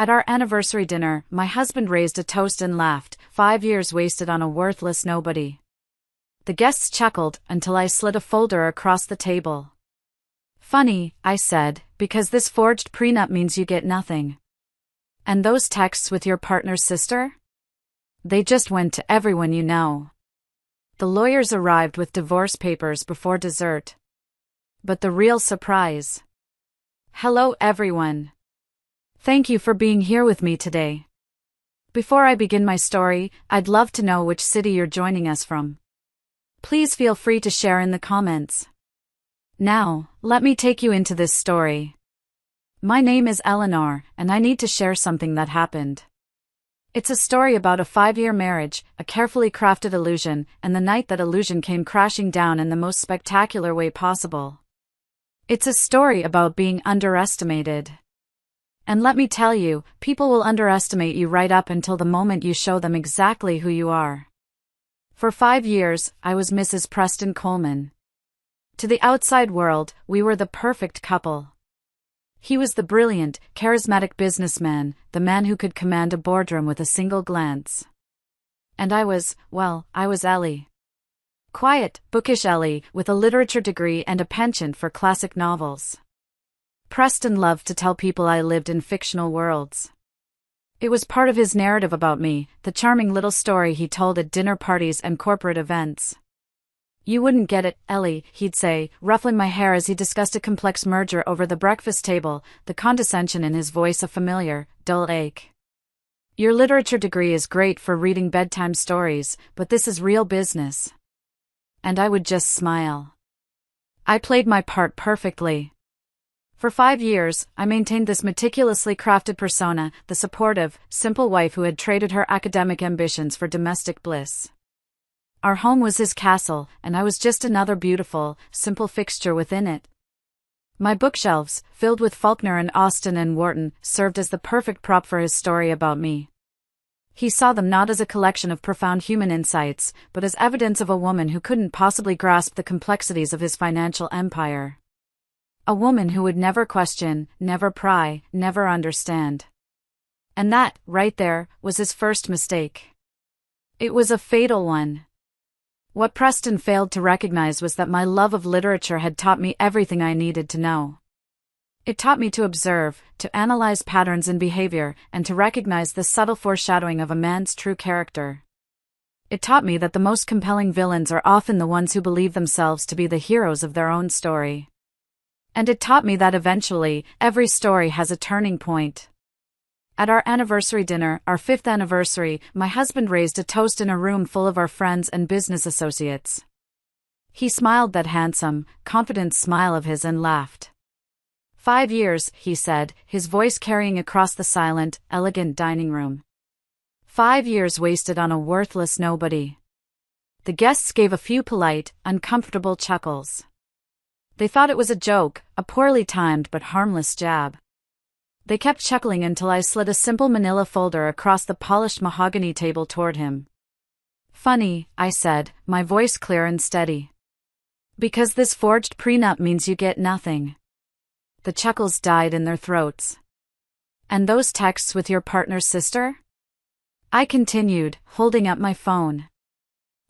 At our anniversary dinner, my husband raised a toast and laughed, 5 years wasted on a worthless nobody. The guests chuckled until I slid a folder across the table. Funny, I said, because this forged prenup means you get nothing. And those texts with your partner's sister? They just went to everyone you know. The lawyers arrived with divorce papers before dessert. But the real surprise. Hello everyone. Thank you for being here with me today. Before I begin my story, I'd love to know which city you're joining us from. Please feel free to share in the comments. Now, let me take you into this story. My name is Eleanor, and I need to share something that happened. It's a story about a 5-year marriage, a carefully crafted illusion, and the night that illusion came crashing down in the most spectacular way possible. It's a story about being underestimated. And let me tell you, people will underestimate you right up until the moment you show them exactly who you are. For 5 years, I was Mrs. Preston Coleman. To the outside world, we were the perfect couple. He was the brilliant, charismatic businessman, the man who could command a boardroom with a single glance. And I was Ellie. Quiet, bookish Ellie, with a literature degree and a penchant for classic novels. Preston loved to tell people I lived in fictional worlds. It was part of his narrative about me, the charming little story he told at dinner parties and corporate events. You wouldn't get it, Ellie, he'd say, ruffling my hair as he discussed a complex merger over the breakfast table, the condescension in his voice a familiar, dull ache. Your literature degree is great for reading bedtime stories, but this is real business. And I would just smile. I played my part perfectly. For 5 years, I maintained this meticulously crafted persona, the supportive, simple wife who had traded her academic ambitions for domestic bliss. Our home was his castle, and I was just another beautiful, simple fixture within it. My bookshelves, filled with Faulkner and Austen and Warton, served as the perfect prop for his story about me. He saw them not as a collection of profound human insights, but as evidence of a woman who couldn't possibly grasp the complexities of his financial empire. A woman who would never question, never pry, never understand. And that, right there, was his first mistake. It was a fatal one. What Preston failed to recognize was that my love of literature had taught me everything I needed to know. It taught me to observe, to analyze patterns in behavior, and to recognize the subtle foreshadowing of a man's true character. It taught me that the most compelling villains are often the ones who believe themselves to be the heroes of their own story. And it taught me that eventually, every story has a turning point. At our anniversary dinner, our 5th anniversary, my husband raised a toast in a room full of our friends and business associates. He smiled that handsome, confident smile of his and laughed. 5 years, he said, his voice carrying across the silent, elegant dining room. 5 years wasted on a worthless nobody. The guests gave a few polite, uncomfortable chuckles. They thought it was a joke, a poorly timed but harmless jab. They kept chuckling until I slid a simple manila folder across the polished mahogany table toward him. Funny, I said, my voice clear and steady. Because this forged prenup means you get nothing. The chuckles died in their throats. And those texts with your partner's sister? I continued, holding up my phone.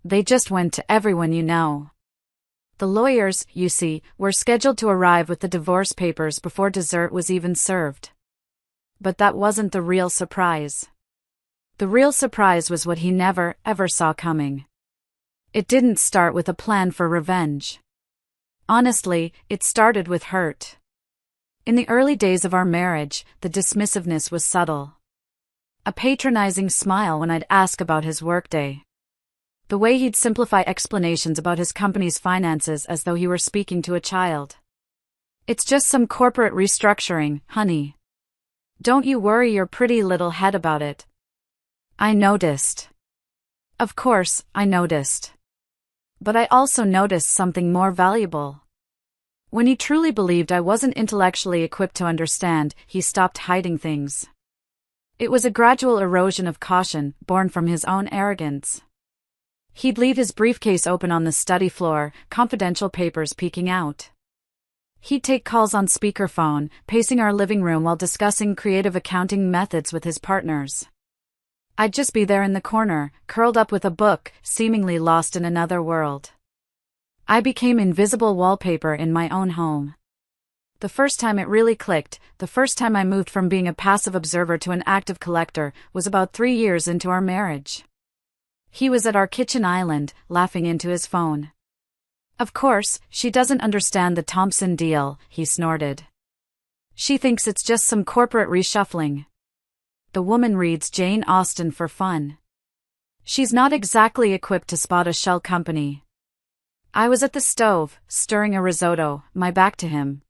They just went to everyone you know. The lawyers, you see, were scheduled to arrive with the divorce papers before dessert was even served. But that wasn't the real surprise. The real surprise was what he never, ever saw coming. It didn't start with a plan for revenge. Honestly, it started with hurt. In the early days of our marriage, the dismissiveness was subtle. A patronizing smile when I'd ask about his workday. The way he'd simplify explanations about his company's finances as though he were speaking to a child. It's just some corporate restructuring, honey. Don't you worry your pretty little head about it. I noticed. Of course, I noticed. But I also noticed something more valuable. When he truly believed I wasn't intellectually equipped to understand, he stopped hiding things. It was a gradual erosion of caution, born from his own arrogance. He'd leave his briefcase open on the study floor, confidential papers peeking out. He'd take calls on speakerphone, pacing our living room while discussing creative accounting methods with his partners. I'd just be there in the corner, curled up with a book, seemingly lost in another world. I became invisible wallpaper in my own home. The first time it really clicked, the first time I moved from being a passive observer to an active collector, was about 3 years into our marriage. He was at our kitchen island, laughing into his phone. "Of course, she doesn't understand the Thompson deal," he snorted. "She thinks it's just some corporate reshuffling. The woman reads Jane Austen for fun. She's not exactly equipped to spot a shell company." I was at the stove, stirring a risotto, my back to him.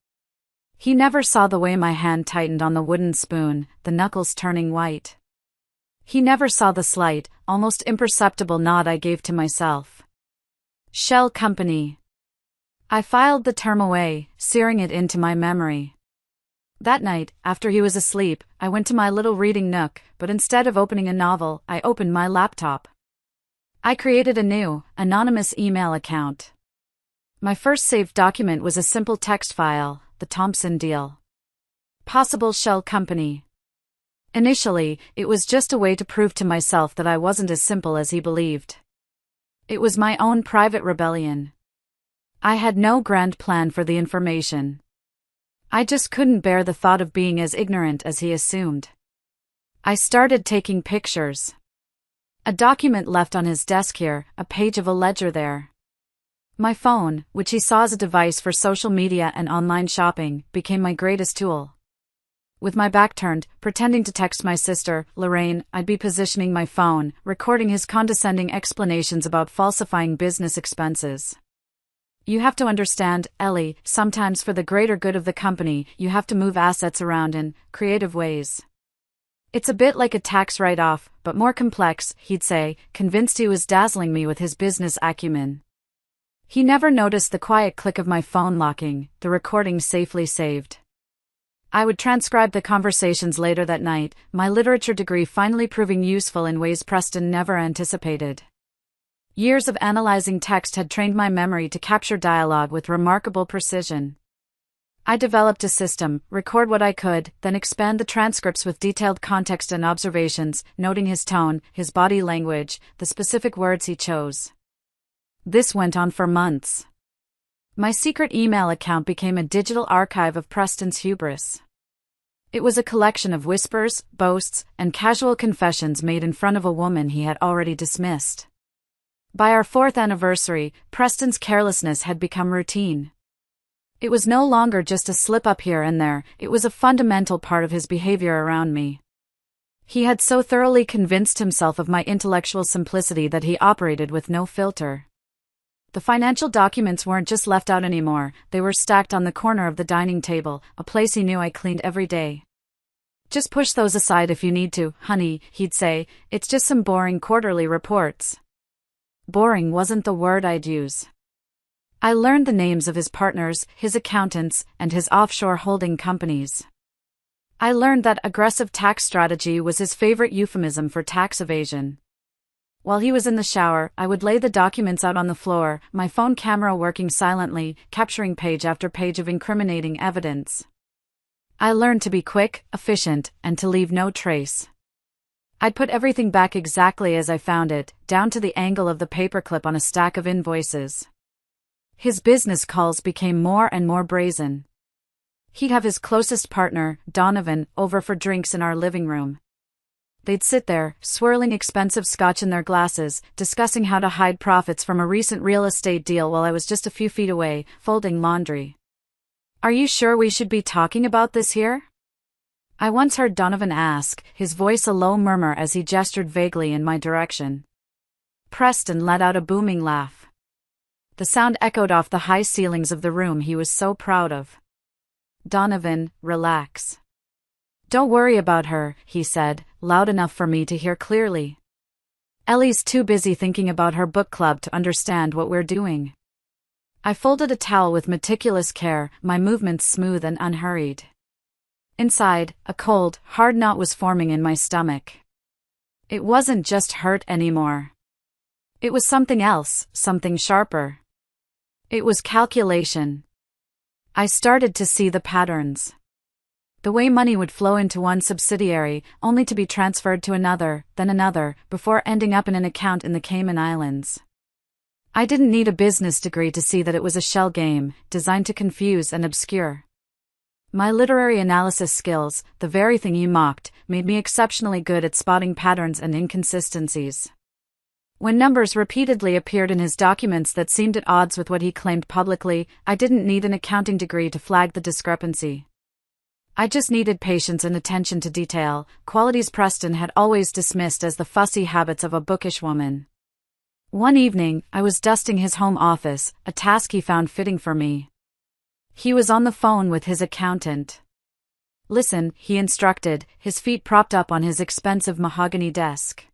He never saw the way my hand tightened on the wooden spoon, the knuckles turning white. He never saw the slight, almost imperceptible nod I gave to myself. Shell company. I filed the term away, searing it into my memory. That night, after he was asleep, I went to my little reading nook, but instead of opening a novel, I opened my laptop. I created a new, anonymous email account. My first saved document was a simple text file, the Thompson deal. Possible shell company. Initially, it was just a way to prove to myself that I wasn't as simple as he believed. It was my own private rebellion. I had no grand plan for the information. I just couldn't bear the thought of being as ignorant as he assumed. I started taking pictures. A document left on his desk here, a page of a ledger there. My phone, which he saw as a device for social media and online shopping, became my greatest tool. With my back turned, pretending to text my sister, Lorraine, I'd be positioning my phone, recording his condescending explanations about falsifying business expenses. "You have to understand, Ellie, sometimes for the greater good of the company, you have to move assets around in creative ways. It's a bit like a tax write-off, but more complex," he'd say, convinced he was dazzling me with his business acumen. He never noticed the quiet click of my phone locking, the recording safely saved. I would transcribe the conversations later that night, my literature degree finally proving useful in ways Preston never anticipated. Years of analyzing text had trained my memory to capture dialogue with remarkable precision. I developed a system, record what I could, then expand the transcripts with detailed context and observations, noting his tone, his body language, the specific words he chose. This went on for months. My secret email account became a digital archive of Preston's hubris. It was a collection of whispers, boasts, and casual confessions made in front of a woman he had already dismissed. By our 4th anniversary, Preston's carelessness had become routine. It was no longer just a slip-up here and there, it was a fundamental part of his behavior around me. He had so thoroughly convinced himself of my intellectual simplicity that he operated with no filter. The financial documents weren't just left out anymore, they were stacked on the corner of the dining table, a place he knew I cleaned every day. "Just push those aside if you need to, honey," he'd say, "it's just some boring quarterly reports." Boring wasn't the word I'd use. I learned the names of his partners, his accountants, and his offshore holding companies. I learned that aggressive tax strategy was his favorite euphemism for tax evasion. While he was in the shower, I would lay the documents out on the floor, my phone camera working silently, capturing page after page of incriminating evidence. I learned to be quick, efficient, and to leave no trace. I'd put everything back exactly as I found it, down to the angle of the paperclip on a stack of invoices. His business calls became more and more brazen. He'd have his closest partner, Donovan, over for drinks in our living room. They'd sit there, swirling expensive scotch in their glasses, discussing how to hide profits from a recent real estate deal while I was just a few feet away, folding laundry. "Are you sure we should be talking about this here?" I once heard Donovan ask, his voice a low murmur as he gestured vaguely in my direction. Preston let out a booming laugh. The sound echoed off the high ceilings of the room he was so proud of. "Donovan, relax. Don't worry about her," he said, loud enough for me to hear clearly. "Ellie's too busy thinking about her book club to understand what we're doing." I folded a towel with meticulous care, my movements smooth and unhurried. Inside, a cold, hard knot was forming in my stomach. It wasn't just hurt anymore. It was something else, something sharper. It was calculation. I started to see the patterns. The way money would flow into one subsidiary, only to be transferred to another, then another, before ending up in an account in the Cayman Islands. I didn't need a business degree to see that it was a shell game, designed to confuse and obscure. My literary analysis skills, the very thing you mocked, made me exceptionally good at spotting patterns and inconsistencies. When numbers repeatedly appeared in his documents that seemed at odds with what he claimed publicly, I didn't need an accounting degree to flag the discrepancy. I just needed patience and attention to detail, qualities Preston had always dismissed as the fussy habits of a bookish woman. One evening, I was dusting his home office, a task he found fitting for me. He was on the phone with his accountant. "Listen," he instructed, his feet propped up on his expensive mahogany desk.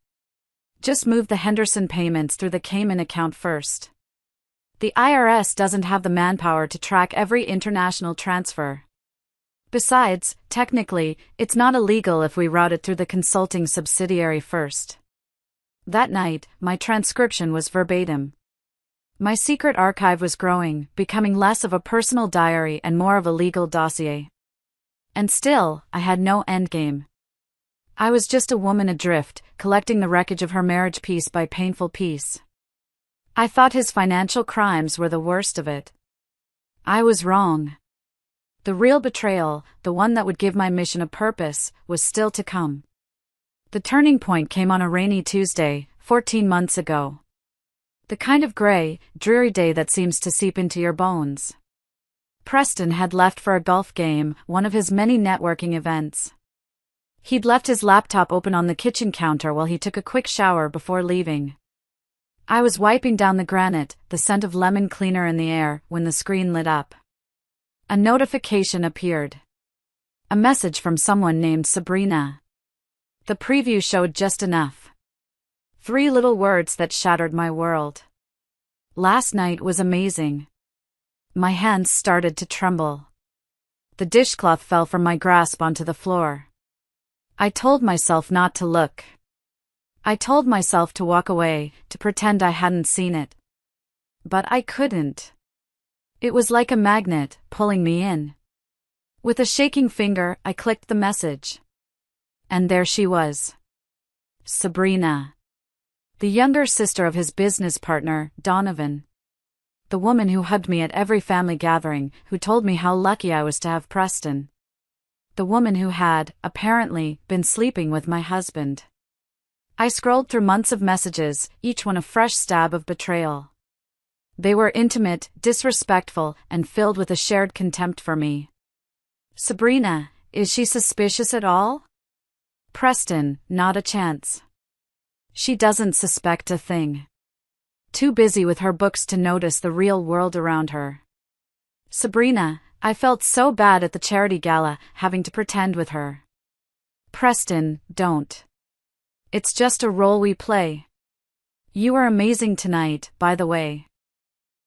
"Just move the Henderson payments through the Cayman account first. The IRS doesn't have the manpower to track every international transfer. Besides, technically, it's not illegal if we route it through the consulting subsidiary first." That night, my transcription was verbatim. My secret archive was growing, becoming less of a personal diary and more of a legal dossier. And still, I had no endgame. I was just a woman adrift, collecting the wreckage of her marriage piece by painful piece. I thought his financial crimes were the worst of it. I was wrong. The real betrayal, the one that would give my mission a purpose, was still to come. The turning point came on a rainy Tuesday, 14 months ago. The kind of gray, dreary day that seems to seep into your bones. Preston had left for a golf game, one of his many networking events. He'd left his laptop open on the kitchen counter while he took a quick shower before leaving. I was wiping down the granite, the scent of lemon cleaner in the air, when the screen lit up. A notification appeared. A message from someone named Sabrina. The preview showed just enough. 3 little words that shattered my world. "Last night was amazing." My hands started to tremble. The dishcloth fell from my grasp onto the floor. I told myself not to look. I told myself to walk away, to pretend I hadn't seen it. But I couldn't. It was like a magnet, pulling me in. With a shaking finger, I clicked the message. And there she was. Sabrina. The younger sister of his business partner, Donovan. The woman who hugged me at every family gathering, who told me how lucky I was to have Preston. The woman who had, apparently, been sleeping with my husband. I scrolled through months of messages, each one a fresh stab of betrayal. They were intimate, disrespectful, and filled with a shared contempt for me. Sabrina, is she suspicious at all? Preston, not a chance. She doesn't suspect a thing. Too busy with her books to notice the real world around her. Sabrina, I felt so bad at the charity gala, having to pretend with her. Preston, don't. It's just a role we play. You are amazing tonight, by the way.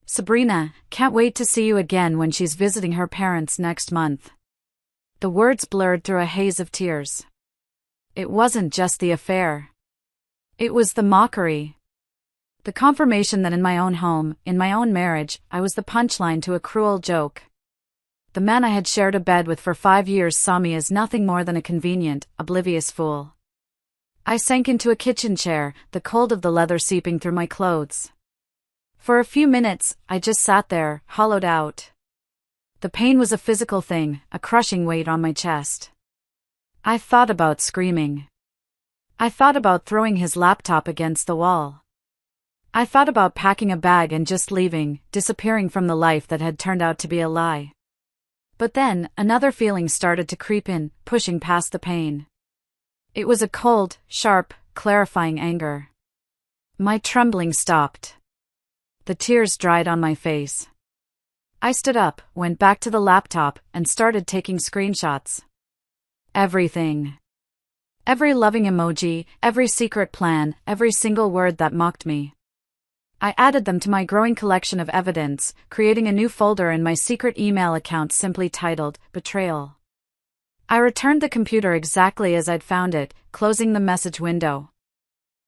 Sabrina, can't wait to see you again when she's visiting her parents next month. The words blurred through a haze of tears. It wasn't just the affair. It was the mockery. The confirmation that in my own home, in my own marriage, I was the punchline to a cruel joke. The man I had shared a bed with for 5 years saw me as nothing more than a convenient, oblivious fool. I sank into a kitchen chair, the cold of the leather seeping through my clothes. For a few minutes, I just sat there, hollowed out. The pain was a physical thing, a crushing weight on my chest. I thought about screaming. I thought about throwing his laptop against the wall. I thought about packing a bag and just leaving, disappearing from the life that had turned out to be a lie. But then, another feeling started to creep in, pushing past the pain. It was a cold, sharp, clarifying anger. My trembling stopped. The tears dried on my face. I stood up, went back to the laptop, and started taking screenshots. Everything. Every loving emoji, every secret plan, every single word that mocked me. I added them to my growing collection of evidence, creating a new folder in my secret email account simply titled, Betrayal. I returned the computer exactly as I'd found it, closing the message window.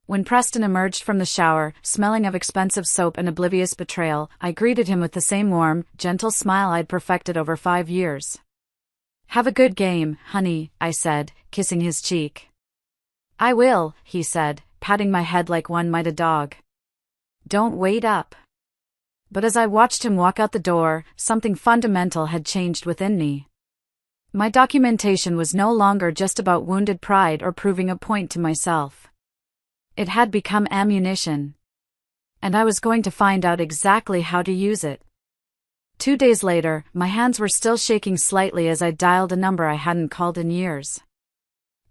When Preston emerged from the shower, smelling of expensive soap and oblivious betrayal, I greeted him with the same warm, gentle smile I'd perfected over 5 years. "Have a good game, honey," I said, kissing his cheek. "I will," he said, patting my head like one might a dog. "Don't wait up." But as I watched him walk out the door, something fundamental had changed within me. My documentation was no longer just about wounded pride or proving a point to myself. It had become ammunition. And I was going to find out exactly how to use it. 2 days later, my hands were still shaking slightly as I dialed a number I hadn't called in years.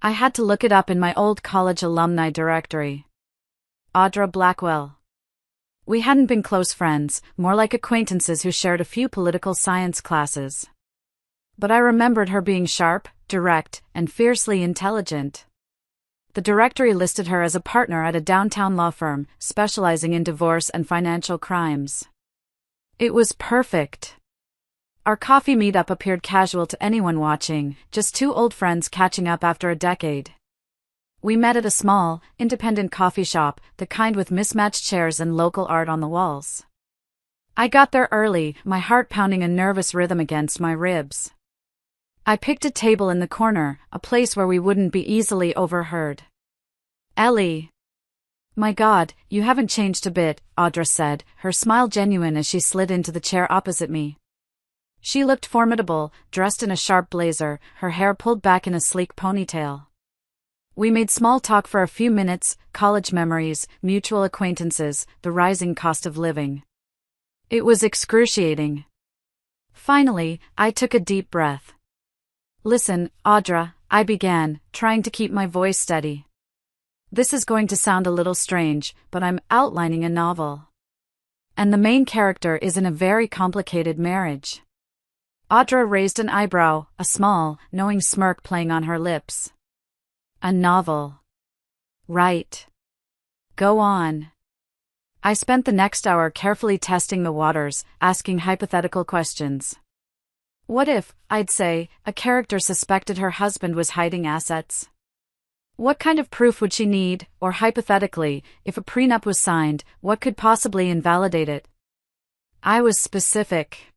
I had to look it up in my old college alumni directory. Audra Blackwell. We hadn't been close friends, more like acquaintances who shared a few political science classes. But I remembered her being sharp, direct, and fiercely intelligent. The directory listed her as a partner at a downtown law firm, specializing in divorce and financial crimes. It was perfect. Our coffee meetup appeared casual to anyone watching, just two old friends catching up after a decade. We met at a small, independent coffee shop, the kind with mismatched chairs and local art on the walls. I got there early, my heart pounding a nervous rhythm against my ribs. I picked a table in the corner, a place where we wouldn't be easily overheard. "Ellie. My God, you haven't changed a bit," Audra said, her smile genuine as she slid into the chair opposite me. She looked formidable, dressed in a sharp blazer, her hair pulled back in a sleek ponytail. We made small talk for a few minutes, college memories, mutual acquaintances, the rising cost of living. It was excruciating. Finally, I took a deep breath. "Listen, Audra," I began, trying to keep my voice steady. "This is going to sound a little strange, but I'm outlining a novel. And the main character is in a very complicated marriage." Audra raised an eyebrow, a small, knowing smirk playing on her lips. "A novel. Right. Go on." I spent the next hour carefully testing the waters, asking hypothetical questions. What if, I'd say, a character suspected her husband was hiding assets? What kind of proof would she need, or hypothetically, if a prenup was signed, what could possibly invalidate it? I was specific.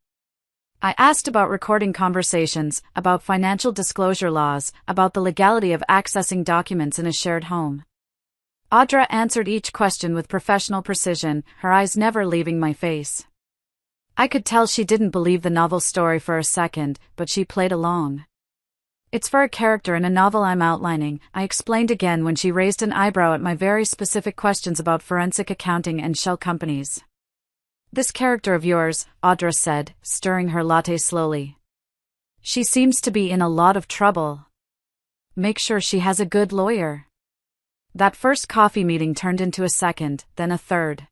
I asked about recording conversations, about financial disclosure laws, about the legality of accessing documents in a shared home. Audra answered each question with professional precision, her eyes never leaving my face. I could tell she didn't believe the novel story for a second, but she played along. "It's for a character in a novel I'm outlining," I explained again when she raised an eyebrow at my very specific questions about forensic accounting and shell companies. "This character of yours," Audra said, stirring her latte slowly. "She seems to be in a lot of trouble. Make sure she has a good lawyer." That first coffee meeting turned into a second, then a third.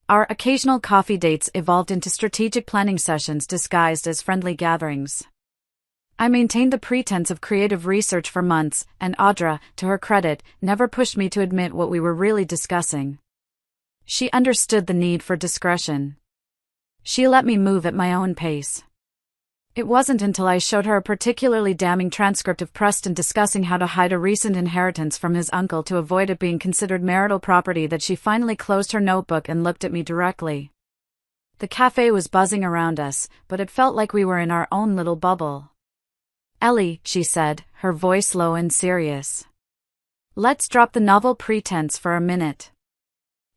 Our occasional coffee dates evolved into strategic planning sessions disguised as friendly gatherings. I maintained the pretense of creative research for months, and Audra, to her credit, never pushed me to admit what we were really discussing. She understood the need for discretion. She let me move at my own pace. It wasn't until I showed her a particularly damning transcript of Preston discussing how to hide a recent inheritance from his uncle to avoid it being considered marital property that she finally closed her notebook and looked at me directly. The cafe was buzzing around us, but it felt like we were in our own little bubble. "Ellie," she said, her voice low and serious. "Let's drop the novel pretense for a minute.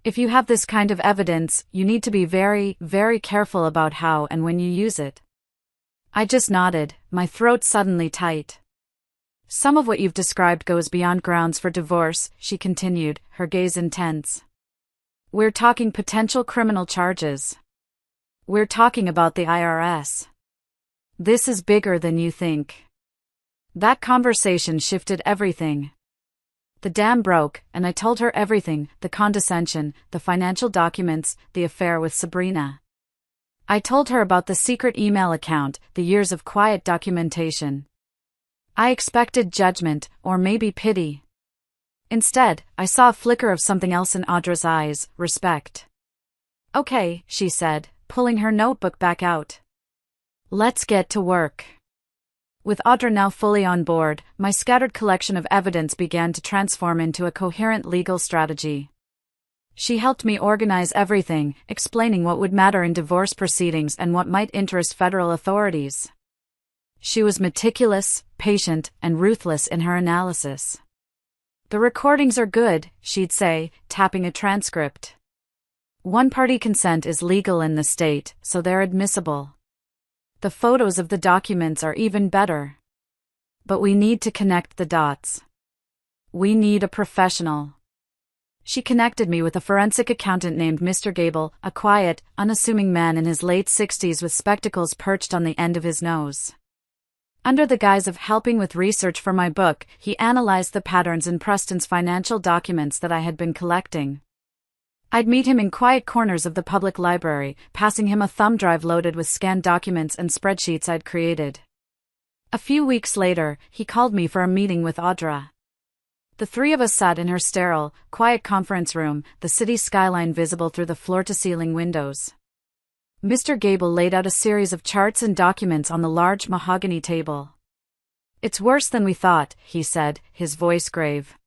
If you have this kind of evidence, you need to be very, very careful about how and when you use it." I just nodded, my throat suddenly tight. "Some of what you've described goes beyond grounds for divorce," she continued, her gaze intense. "We're talking potential criminal charges. We're talking about the IRS. This is bigger than you think." That conversation shifted everything. The dam broke, and I told her everything, the condescension, the financial documents, the affair with Sabrina. I told her about the secret email account, the years of quiet documentation. I expected judgment, or maybe pity. Instead, I saw a flicker of something else in Audra's eyes, respect. "Okay," she said, pulling her notebook back out. "Let's get to work." With Audra now fully on board, my scattered collection of evidence began to transform into a coherent legal strategy. She helped me organize everything, explaining what would matter in divorce proceedings and what might interest federal authorities. She was meticulous, patient, and ruthless in her analysis. "The recordings are good," she'd say, tapping a transcript. "One-party consent is legal in the state, so they're admissible. The photos of the documents are even better. But we need to connect the dots. We need a professional." She connected me with a forensic accountant named Mr. Gable, a quiet, unassuming man in his late 60s with spectacles perched on the end of his nose. Under the guise of helping with research for my book, he analyzed the patterns in Preston's financial documents that I had been collecting. I'd meet him in quiet corners of the public library, passing him a thumb drive loaded with scanned documents and spreadsheets I'd created. A few weeks later, he called me for a meeting with Audra. The three of us sat in her sterile, quiet conference room, the city skyline visible through the floor-to-ceiling windows. Mr. Gable laid out a series of charts and documents on the large mahogany table. "It's worse than we thought," he said, his voice grave.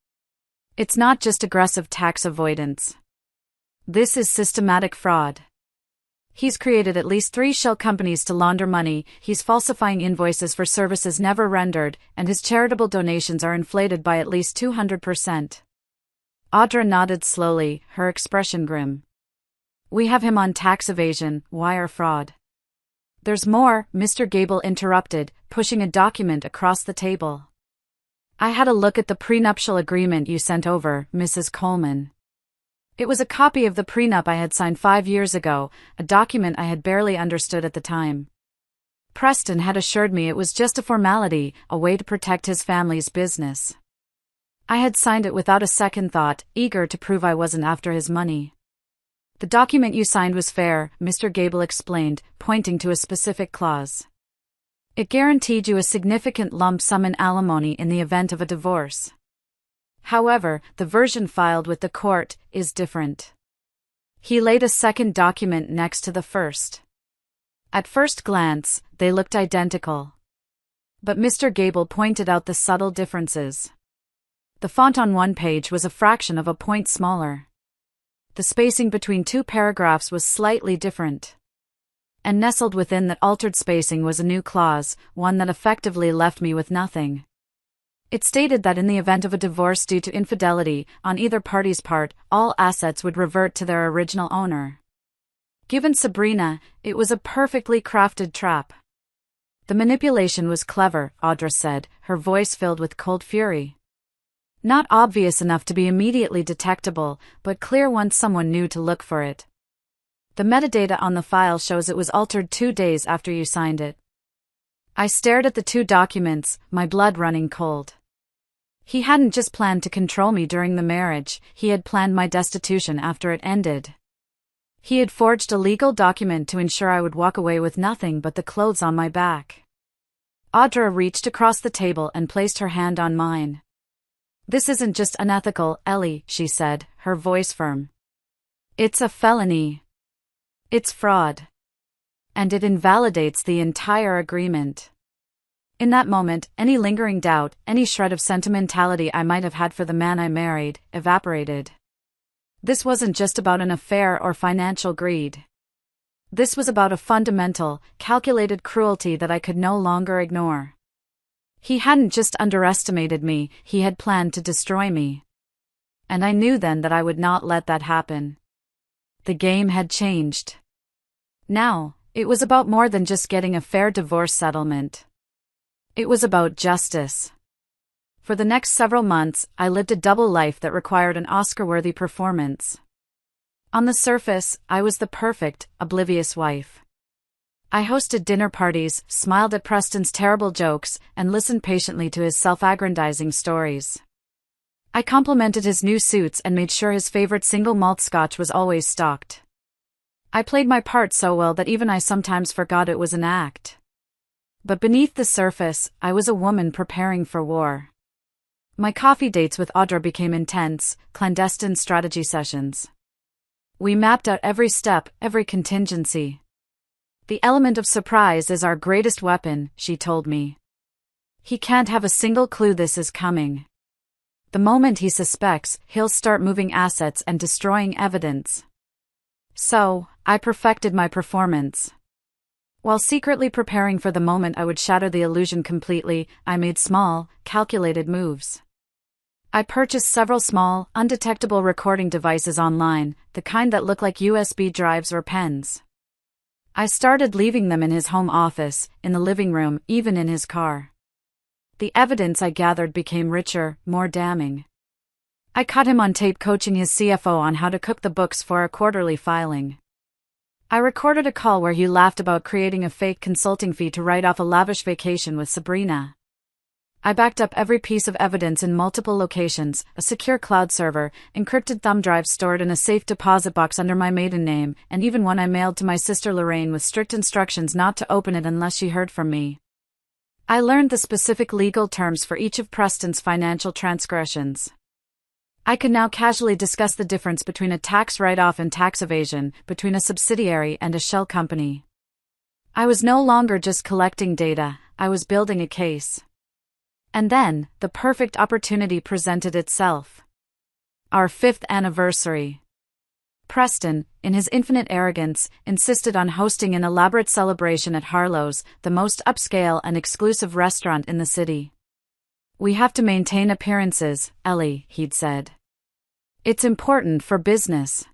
"It's not just aggressive tax avoidance. This is systematic fraud. He's created at least 3 shell companies to launder money, he's falsifying invoices for services never rendered, and his charitable donations are inflated by at least 200%. Audra nodded slowly, her expression grim. "We have him on tax evasion, wire fraud." "There's more," Mr. Gable interrupted, pushing a document across the table. "I had a look at the prenuptial agreement you sent over, Mrs. Coleman. It was a copy of the prenup I had signed 5 years ago, a document I had barely understood at the time. Preston had assured me it was just a formality, a way to protect his family's business. I had signed it without a second thought, eager to prove I wasn't after his money. The document you signed was fair," Mr. Gable explained, pointing to a specific clause. "It guaranteed you a significant lump sum in alimony in the event of a divorce. However, the version filed with the court is different." He laid a second document next to the first. At first glance, they looked identical. But Mr. Gable pointed out the subtle differences. The font on one page was a fraction of a point smaller. The spacing between 2 paragraphs was slightly different. And nestled within that altered spacing was a new clause, one that effectively left me with nothing. It stated that in the event of a divorce due to infidelity, on either party's part, all assets would revert to their original owner. Given Sabrina, it was a perfectly crafted trap. "The manipulation was clever," Audra said, her voice filled with cold fury. "Not obvious enough to be immediately detectable, but clear once someone knew to look for it. The metadata on the file shows it was altered 2 days after you signed it." I stared at the 2 documents, my blood running cold. He hadn't just planned to control me during the marriage, he had planned my destitution after it ended. He had forged a legal document to ensure I would walk away with nothing but the clothes on my back. Audra reached across the table and placed her hand on mine. "This isn't just unethical, Ellie," she said, her voice firm. "It's a felony. It's fraud. And it invalidates the entire agreement." In that moment, any lingering doubt, any shred of sentimentality I might have had for the man I married, evaporated. This wasn't just about an affair or financial greed. This was about a fundamental, calculated cruelty that I could no longer ignore. He hadn't just underestimated me, he had planned to destroy me. And I knew then that I would not let that happen. The game had changed. Now, it was about more than just getting a fair divorce settlement. It was about justice. For the next several months, I lived a double life that required an Oscar-worthy performance. On the surface, I was the perfect, oblivious wife. I hosted dinner parties, smiled at Preston's terrible jokes, and listened patiently to his self-aggrandizing stories. I complimented his new suits and made sure his favorite single malt scotch was always stocked. I played my part so well that even I sometimes forgot it was an act. But beneath the surface, I was a woman preparing for war. My coffee dates with Audra became intense, clandestine strategy sessions. We mapped out every step, every contingency. "The element of surprise is our greatest weapon," she told me. He can't have a single clue this is coming. The moment he suspects, he'll start moving assets and destroying evidence. So, I perfected my performance. While secretly preparing for the moment I would shatter the illusion completely, I made small, calculated moves. I purchased several small, undetectable recording devices online, the kind that look like USB drives or pens. I started leaving them in his home office, in the living room, even in his car. The evidence I gathered became richer, more damning. I caught him on tape coaching his CFO on how to cook the books for a quarterly filing. I recorded a call where he laughed about creating a fake consulting fee to write off a lavish vacation with Sabrina. I backed up every piece of evidence in multiple locations, a secure cloud server, encrypted thumb drives stored in a safe deposit box under my maiden name, and even one I mailed to my sister Lorraine with strict instructions not to open it unless she heard from me. I learned the specific legal terms for each of Preston's financial transgressions. I could now casually discuss the difference between a tax write-off and tax evasion, between a subsidiary and a shell company. I was no longer just collecting data, I was building a case. And then, the perfect opportunity presented itself. Our 5th anniversary. Preston, in his infinite arrogance, insisted on hosting an elaborate celebration at Harlow's, the most upscale and exclusive restaurant in the city. "We have to maintain appearances, Ellie," he'd said. "It's important for business."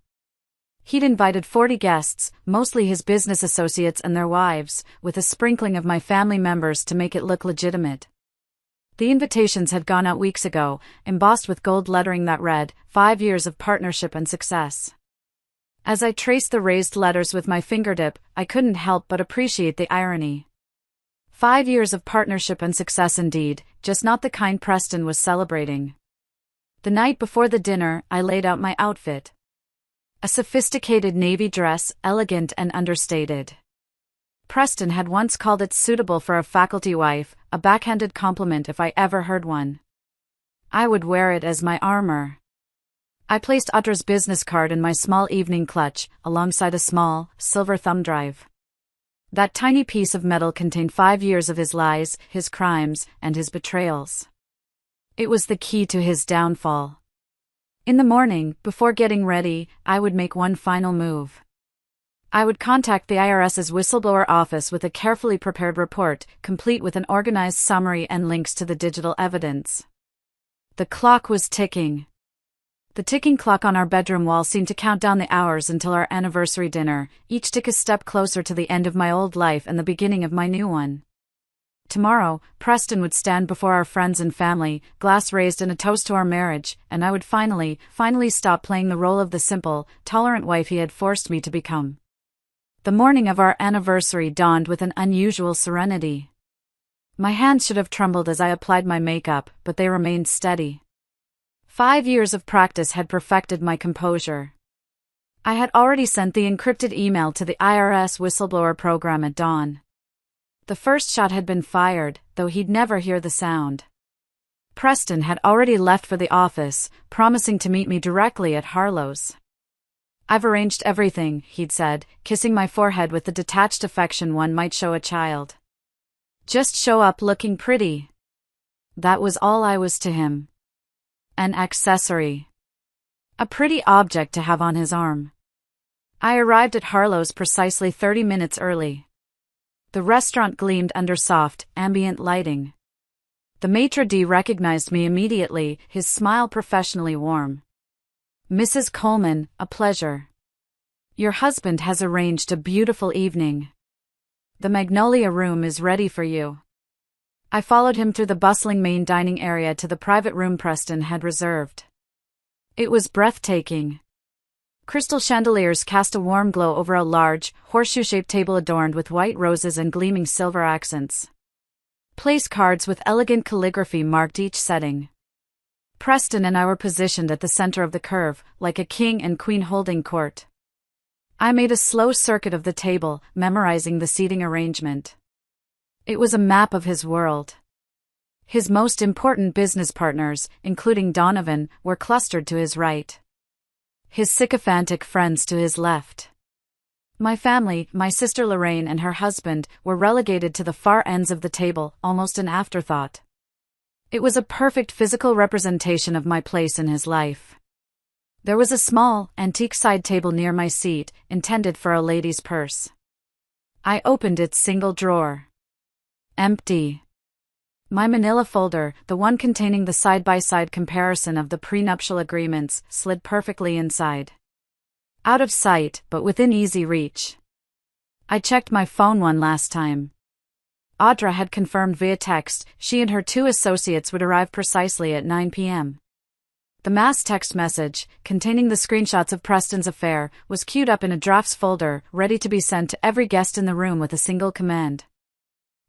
He'd invited 40 guests, mostly his business associates and their wives, with a sprinkling of my family members to make it look legitimate. The invitations had gone out weeks ago, embossed with gold lettering that read, "5 years of partnership and success." As I traced the raised letters with my fingertip, I couldn't help but appreciate the irony. 5 years of partnership and success indeed, just not the kind Preston was celebrating. The night before the dinner, I laid out my outfit. A sophisticated navy dress, elegant and understated. Preston had once called it suitable for a faculty wife, a backhanded compliment if I ever heard one. I would wear it as my armor. I placed Audra's business card in my small evening clutch, alongside a small, silver thumb drive. That tiny piece of metal contained 5 years of his lies, his crimes, and his betrayals. It was the key to his downfall. In the morning, before getting ready, I would make one final move. I would contact the IRS's whistleblower office with a carefully prepared report, complete with an organized summary and links to the digital evidence. The clock was ticking. The ticking clock on our bedroom wall seemed to count down the hours until our anniversary dinner, each tick a step closer to the end of my old life and the beginning of my new one. Tomorrow, Preston would stand before our friends and family, glass raised in a toast to our marriage, and I would finally stop playing the role of the simple, tolerant wife he had forced me to become. The morning of our anniversary dawned with an unusual serenity. My hands should have trembled as I applied my makeup, but they remained steady. 5 years of practice had perfected my composure. I had already sent the encrypted email to the IRS whistleblower program at dawn. The first shot had been fired, though he'd never hear the sound. Preston had already left for the office, promising to meet me directly at Harlow's. "I've arranged everything," he'd said, kissing my forehead with the detached affection one might show a child. "Just show up looking pretty." That was all I was to him. An accessory. A pretty object to have on his arm. I arrived at Harlow's precisely 30 minutes early. The restaurant gleamed under soft, ambient lighting. The maitre d' recognized me immediately, his smile professionally warm. "Mrs. Coleman, a pleasure. Your husband has arranged a beautiful evening. The Magnolia Room is ready for you." I followed him through the bustling main dining area to the private room Preston had reserved. It was breathtaking. Crystal chandeliers cast a warm glow over a large, horseshoe-shaped table adorned with white roses and gleaming silver accents. Place cards with elegant calligraphy marked each setting. Preston and I were positioned at the center of the curve, like a king and queen holding court. I made a slow circuit of the table, memorizing the seating arrangement. It was a map of his world. His most important business partners, including Donovan, were clustered to his right. His sycophantic friends to his left. My family, my sister Lorraine and her husband, were relegated to the far ends of the table, almost an afterthought. It was a perfect physical representation of my place in his life. There was a small, antique side table near my seat, intended for a lady's purse. I opened its single drawer. Empty. My manila folder, the one containing the side-by-side comparison of the prenuptial agreements, slid perfectly inside. Out of sight, but within easy reach. I checked my phone one last time. Audra had confirmed via text she and her 2 associates would arrive precisely at 9 p.m. The mass text message, containing the screenshots of Preston's affair, was queued up in a drafts folder, ready to be sent to every guest in the room with a single command.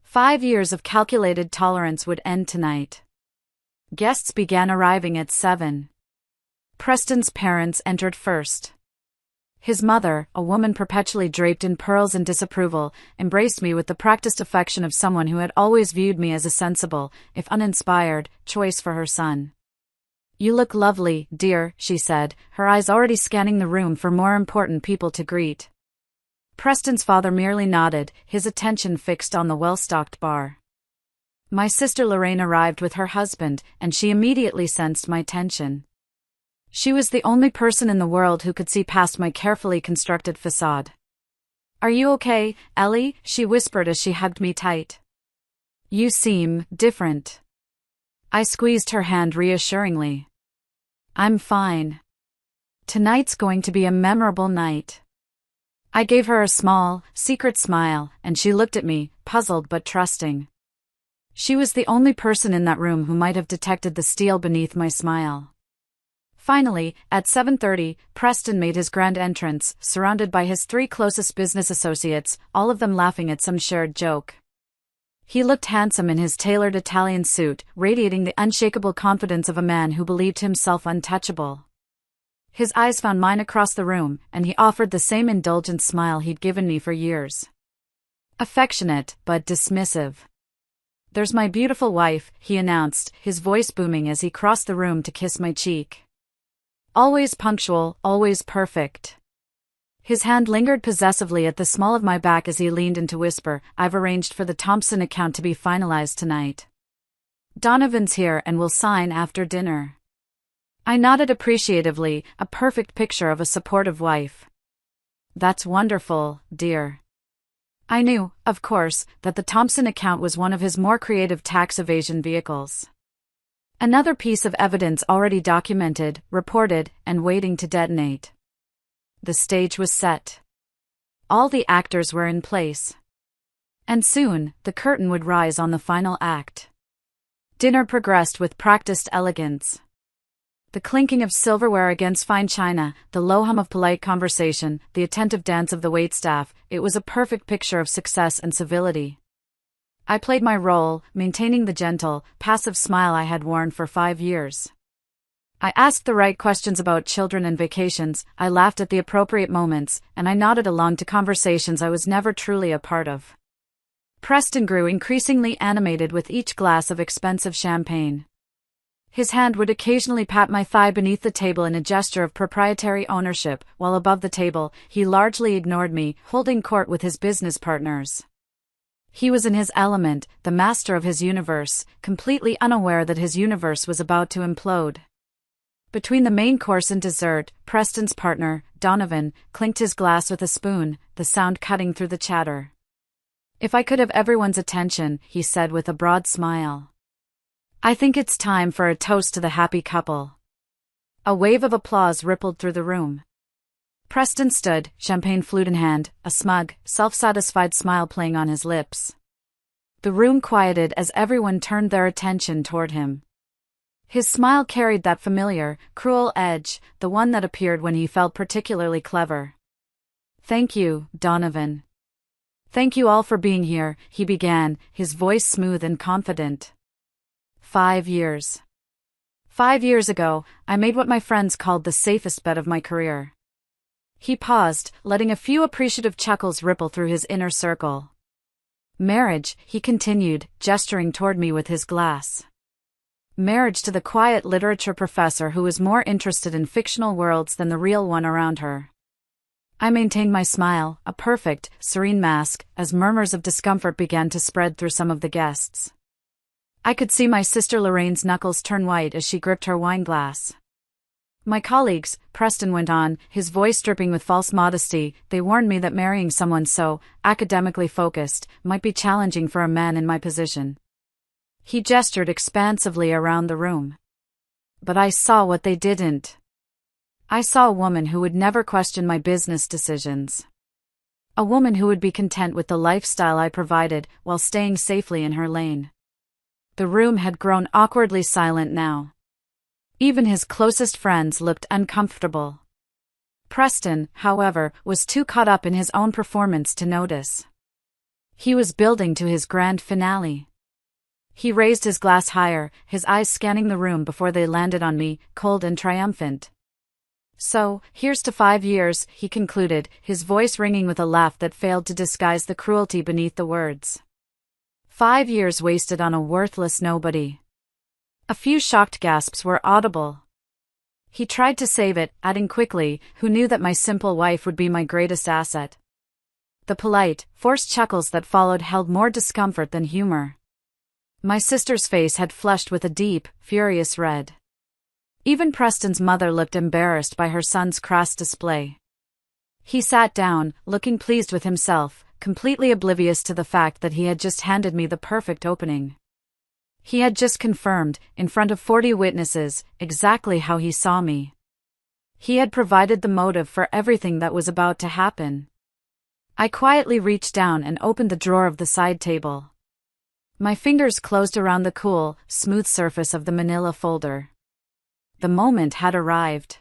5 years of calculated tolerance would end tonight. Guests began arriving at 7. Preston's parents entered first. His mother, a woman perpetually draped in pearls and disapproval, embraced me with the practiced affection of someone who had always viewed me as a sensible, if uninspired, choice for her son. "You look lovely, dear," she said, her eyes already scanning the room for more important people to greet. Preston's father merely nodded, his attention fixed on the well-stocked bar. My sister Lorraine arrived with her husband, and she immediately sensed my tension. She was the only person in the world who could see past my carefully constructed facade. "Are you okay, Ellie?" she whispered as she hugged me tight. "You seem different." I squeezed her hand reassuringly. "I'm fine. Tonight's going to be a memorable night." I gave her a small, secret smile, and she looked at me, puzzled but trusting. She was the only person in that room who might have detected the steel beneath my smile. Finally, at 7:30, Preston made his grand entrance, surrounded by his 3 closest business associates, all of them laughing at some shared joke. He looked handsome in his tailored Italian suit, radiating the unshakable confidence of a man who believed himself untouchable. His eyes found mine across the room, and he offered the same indulgent smile he'd given me for years. Affectionate, but dismissive. "There's my beautiful wife," he announced, his voice booming as he crossed the room to kiss my cheek. "Always punctual, always perfect." His hand lingered possessively at the small of my back as he leaned in to whisper, "I've arranged for the Thompson account to be finalized tonight. Donovan's here and will sign after dinner." I nodded appreciatively, a perfect picture of a supportive wife. "That's wonderful, dear." I knew, of course, that the Thompson account was one of his more creative tax evasion vehicles. Another piece of evidence already documented, reported, and waiting to detonate. The stage was set. All the actors were in place. And soon, the curtain would rise on the final act. Dinner progressed with practiced elegance. The clinking of silverware against fine china, the low hum of polite conversation, the attentive dance of the waitstaff, it was a perfect picture of success and civility. I played my role, maintaining the gentle, passive smile I had worn for 5 years. I asked the right questions about children and vacations, I laughed at the appropriate moments, and I nodded along to conversations I was never truly a part of. Preston grew increasingly animated with each glass of expensive champagne. His hand would occasionally pat my thigh beneath the table in a gesture of proprietary ownership, while above the table, he largely ignored me, holding court with his business partners. He was in his element, the master of his universe, completely unaware that his universe was about to implode. Between the main course and dessert, Preston's partner, Donovan, clinked his glass with a spoon, the sound cutting through the chatter. "If I could have everyone's attention," he said with a broad smile. "I think it's time for a toast to the happy couple." A wave of applause rippled through the room. Preston stood, champagne flute in hand, a smug, self-satisfied smile playing on his lips. The room quieted as everyone turned their attention toward him. His smile carried that familiar, cruel edge, the one that appeared when he felt particularly clever. "Thank you, Donovan. Thank you all for being here," he began, his voice smooth and confident. 5 years. 5 years ago, I made what my friends called the safest bet of my career. He paused, letting a few appreciative chuckles ripple through his inner circle. "Marriage," he continued, gesturing toward me with his glass. Marriage to the quiet literature professor who was more interested in fictional worlds than the real one around her. I maintained my smile, a perfect, serene mask, as murmurs of discomfort began to spread through some of the guests. I could see my sister Lorraine's knuckles turn white as she gripped her wine glass. My colleagues, Preston went on, his voice dripping with false modesty, they warned me that marrying someone so academically focused might be challenging for a man in my position. He gestured expansively around the room. But I saw what they didn't. I saw a woman who would never question my business decisions. A woman who would be content with the lifestyle I provided while staying safely in her lane. The room had grown awkwardly silent now. Even his closest friends looked uncomfortable. Preston, however, was too caught up in his own performance to notice. He was building to his grand finale. He raised his glass higher, his eyes scanning the room before they landed on me, cold and triumphant. "So, here's to 5 years," he concluded, his voice ringing with a laugh that failed to disguise the cruelty beneath the words. 5 years wasted on a worthless nobody. A few shocked gasps were audible. He tried to save it, adding quickly, "Who knew that my simple wife would be my greatest asset?" The polite, forced chuckles that followed held more discomfort than humor. My sister's face had flushed with a deep, furious red. Even Preston's mother looked embarrassed by her son's crass display. He sat down, looking pleased with himself, completely oblivious to the fact that he had just handed me the perfect opening. He had just confirmed, in front of 40 witnesses, exactly how he saw me. He had provided the motive for everything that was about to happen. I quietly reached down and opened the drawer of the side table. My fingers closed around the cool, smooth surface of the manila folder. The moment had arrived.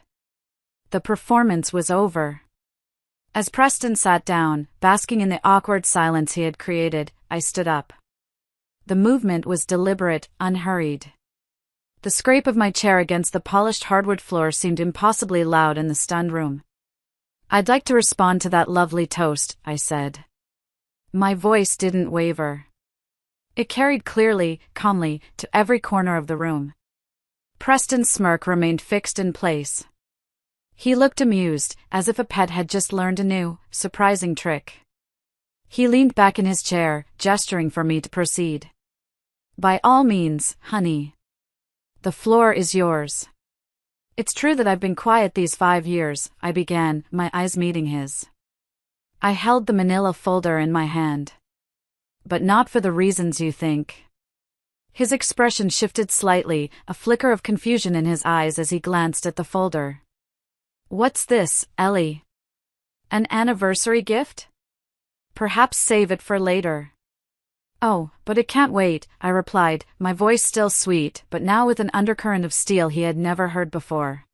The performance was over. As Preston sat down, basking in the awkward silence he had created, I stood up. The movement was deliberate, unhurried. The scrape of my chair against the polished hardwood floor seemed impossibly loud in the stunned room. "I'd like to respond to that lovely toast," I said. My voice didn't waver. It carried clearly, calmly, to every corner of the room. Preston's smirk remained fixed in place. He looked amused, as if a pet had just learned a new, surprising trick. He leaned back in his chair, gesturing for me to proceed. "By all means, honey. The floor is yours." "It's true that I've been quiet these 5 years," I began, my eyes meeting his. I held the manila folder in my hand. "But not for the reasons you think." His expression shifted slightly, a flicker of confusion in his eyes as he glanced at the folder. "What's this, Ellie? An anniversary gift? Perhaps save it for later." "Oh, but it can't wait," I replied, my voice still sweet, but now with an undercurrent of steel he had never heard before.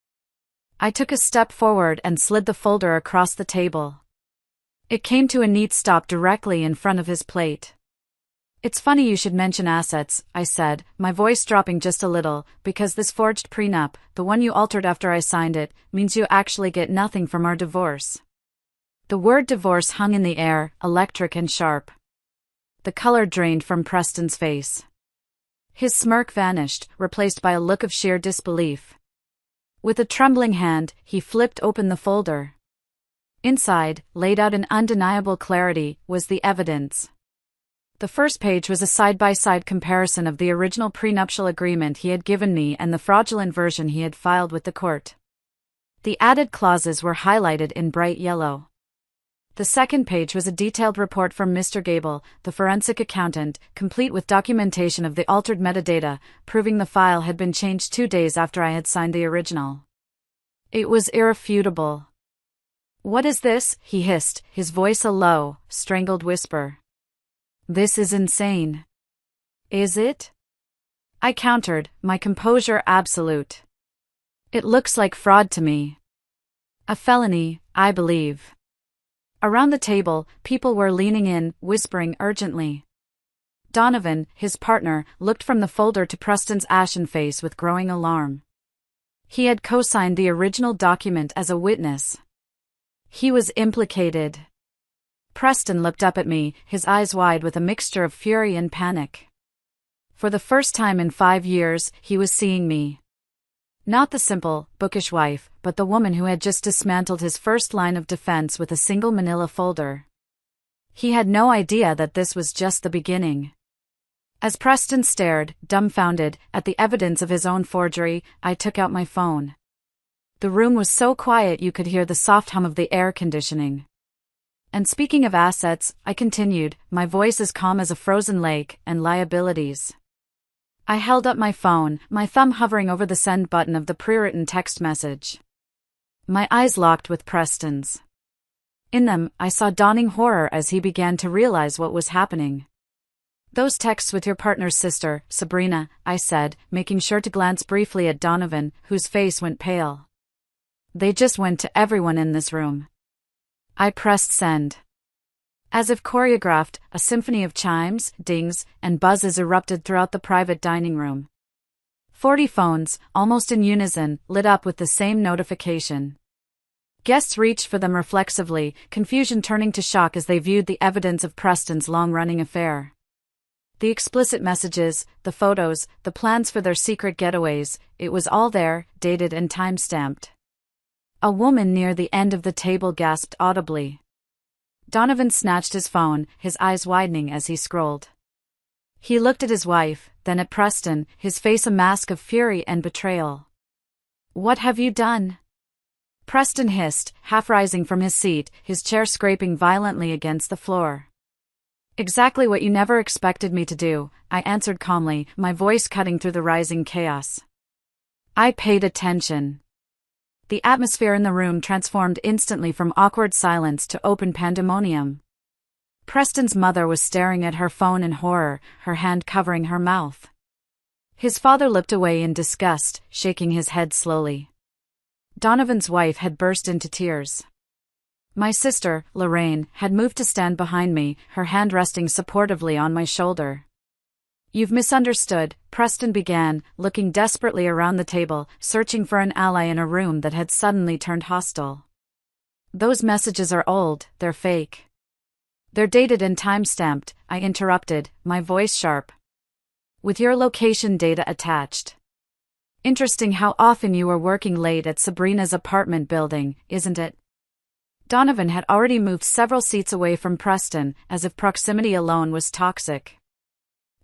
I took a step forward and slid the folder across the table. It came to a neat stop directly in front of his plate. "It's funny you should mention assets," I said, my voice dropping just a little, "because this forged prenup, the one you altered after I signed it, means you actually get nothing from our divorce." The word divorce hung in the air, electric and sharp. The color drained from Preston's face. His smirk vanished, replaced by a look of sheer disbelief. With a trembling hand, he flipped open the folder. Inside, laid out in undeniable clarity, was the evidence. The first page was a side-by-side comparison of the original prenuptial agreement he had given me and the fraudulent version he had filed with the court. The added clauses were highlighted in bright yellow. The second page was a detailed report from Mr. Gable, the forensic accountant, complete with documentation of the altered metadata, proving the file had been changed 2 days after I had signed the original. It was irrefutable. "What is this?" he hissed, his voice a low, strangled whisper. "This is insane." "Is it?" I countered, my composure absolute. "It looks like fraud to me. A felony, I believe." Around the table, people were leaning in, whispering urgently. Donovan, his partner, looked from the folder to Preston's ashen face with growing alarm. He had co-signed the original document as a witness. He was implicated. Preston looked up at me, his eyes wide with a mixture of fury and panic. For the first time in 5 years, he was seeing me. Not the simple, bookish wife, but the woman who had just dismantled his first line of defense with a single manila folder. He had no idea that this was just the beginning. As Preston stared, dumbfounded, at the evidence of his own forgery, I took out my phone. The room was so quiet you could hear the soft hum of the air conditioning. And speaking of assets, I continued, my voice as calm as a frozen lake, and liabilities. I held up my phone, my thumb hovering over the send button of the pre-written text message. My eyes locked with Preston's. In them, I saw dawning horror as he began to realize what was happening. "Those texts with your partner's sister, Sabrina," I said, making sure to glance briefly at Donovan, whose face went pale. "They just went to everyone in this room." I pressed send. As if choreographed, a symphony of chimes, dings, and buzzes erupted throughout the private dining room. 40 phones, almost in unison, lit up with the same notification. Guests reached for them reflexively, confusion turning to shock as they viewed the evidence of Preston's long-running affair. The explicit messages, the photos, the plans for their secret getaways, it was all there, dated and time-stamped. A woman near the end of the table gasped audibly. Donovan snatched his phone, his eyes widening as he scrolled. He looked at his wife, then at Preston, his face a mask of fury and betrayal. "What have you done?" Preston hissed, half rising from his seat, his chair scraping violently against the floor. "Exactly what you never expected me to do," I answered calmly, my voice cutting through the rising chaos. I paid attention. The atmosphere in the room transformed instantly from awkward silence to open pandemonium. Preston's mother was staring at her phone in horror, her hand covering her mouth. His father looked away in disgust, shaking his head slowly. Donovan's wife had burst into tears. My sister, Lorraine, had moved to stand behind me, her hand resting supportively on my shoulder. "You've misunderstood," Preston began, looking desperately around the table, searching for an ally in a room that had suddenly turned hostile. "Those messages are old, they're fake." "They're dated and time-stamped," I interrupted, my voice sharp. "With your location data attached. Interesting how often you were working late at Sabrina's apartment building, isn't it?" Donovan had already moved several seats away from Preston, as if proximity alone was toxic.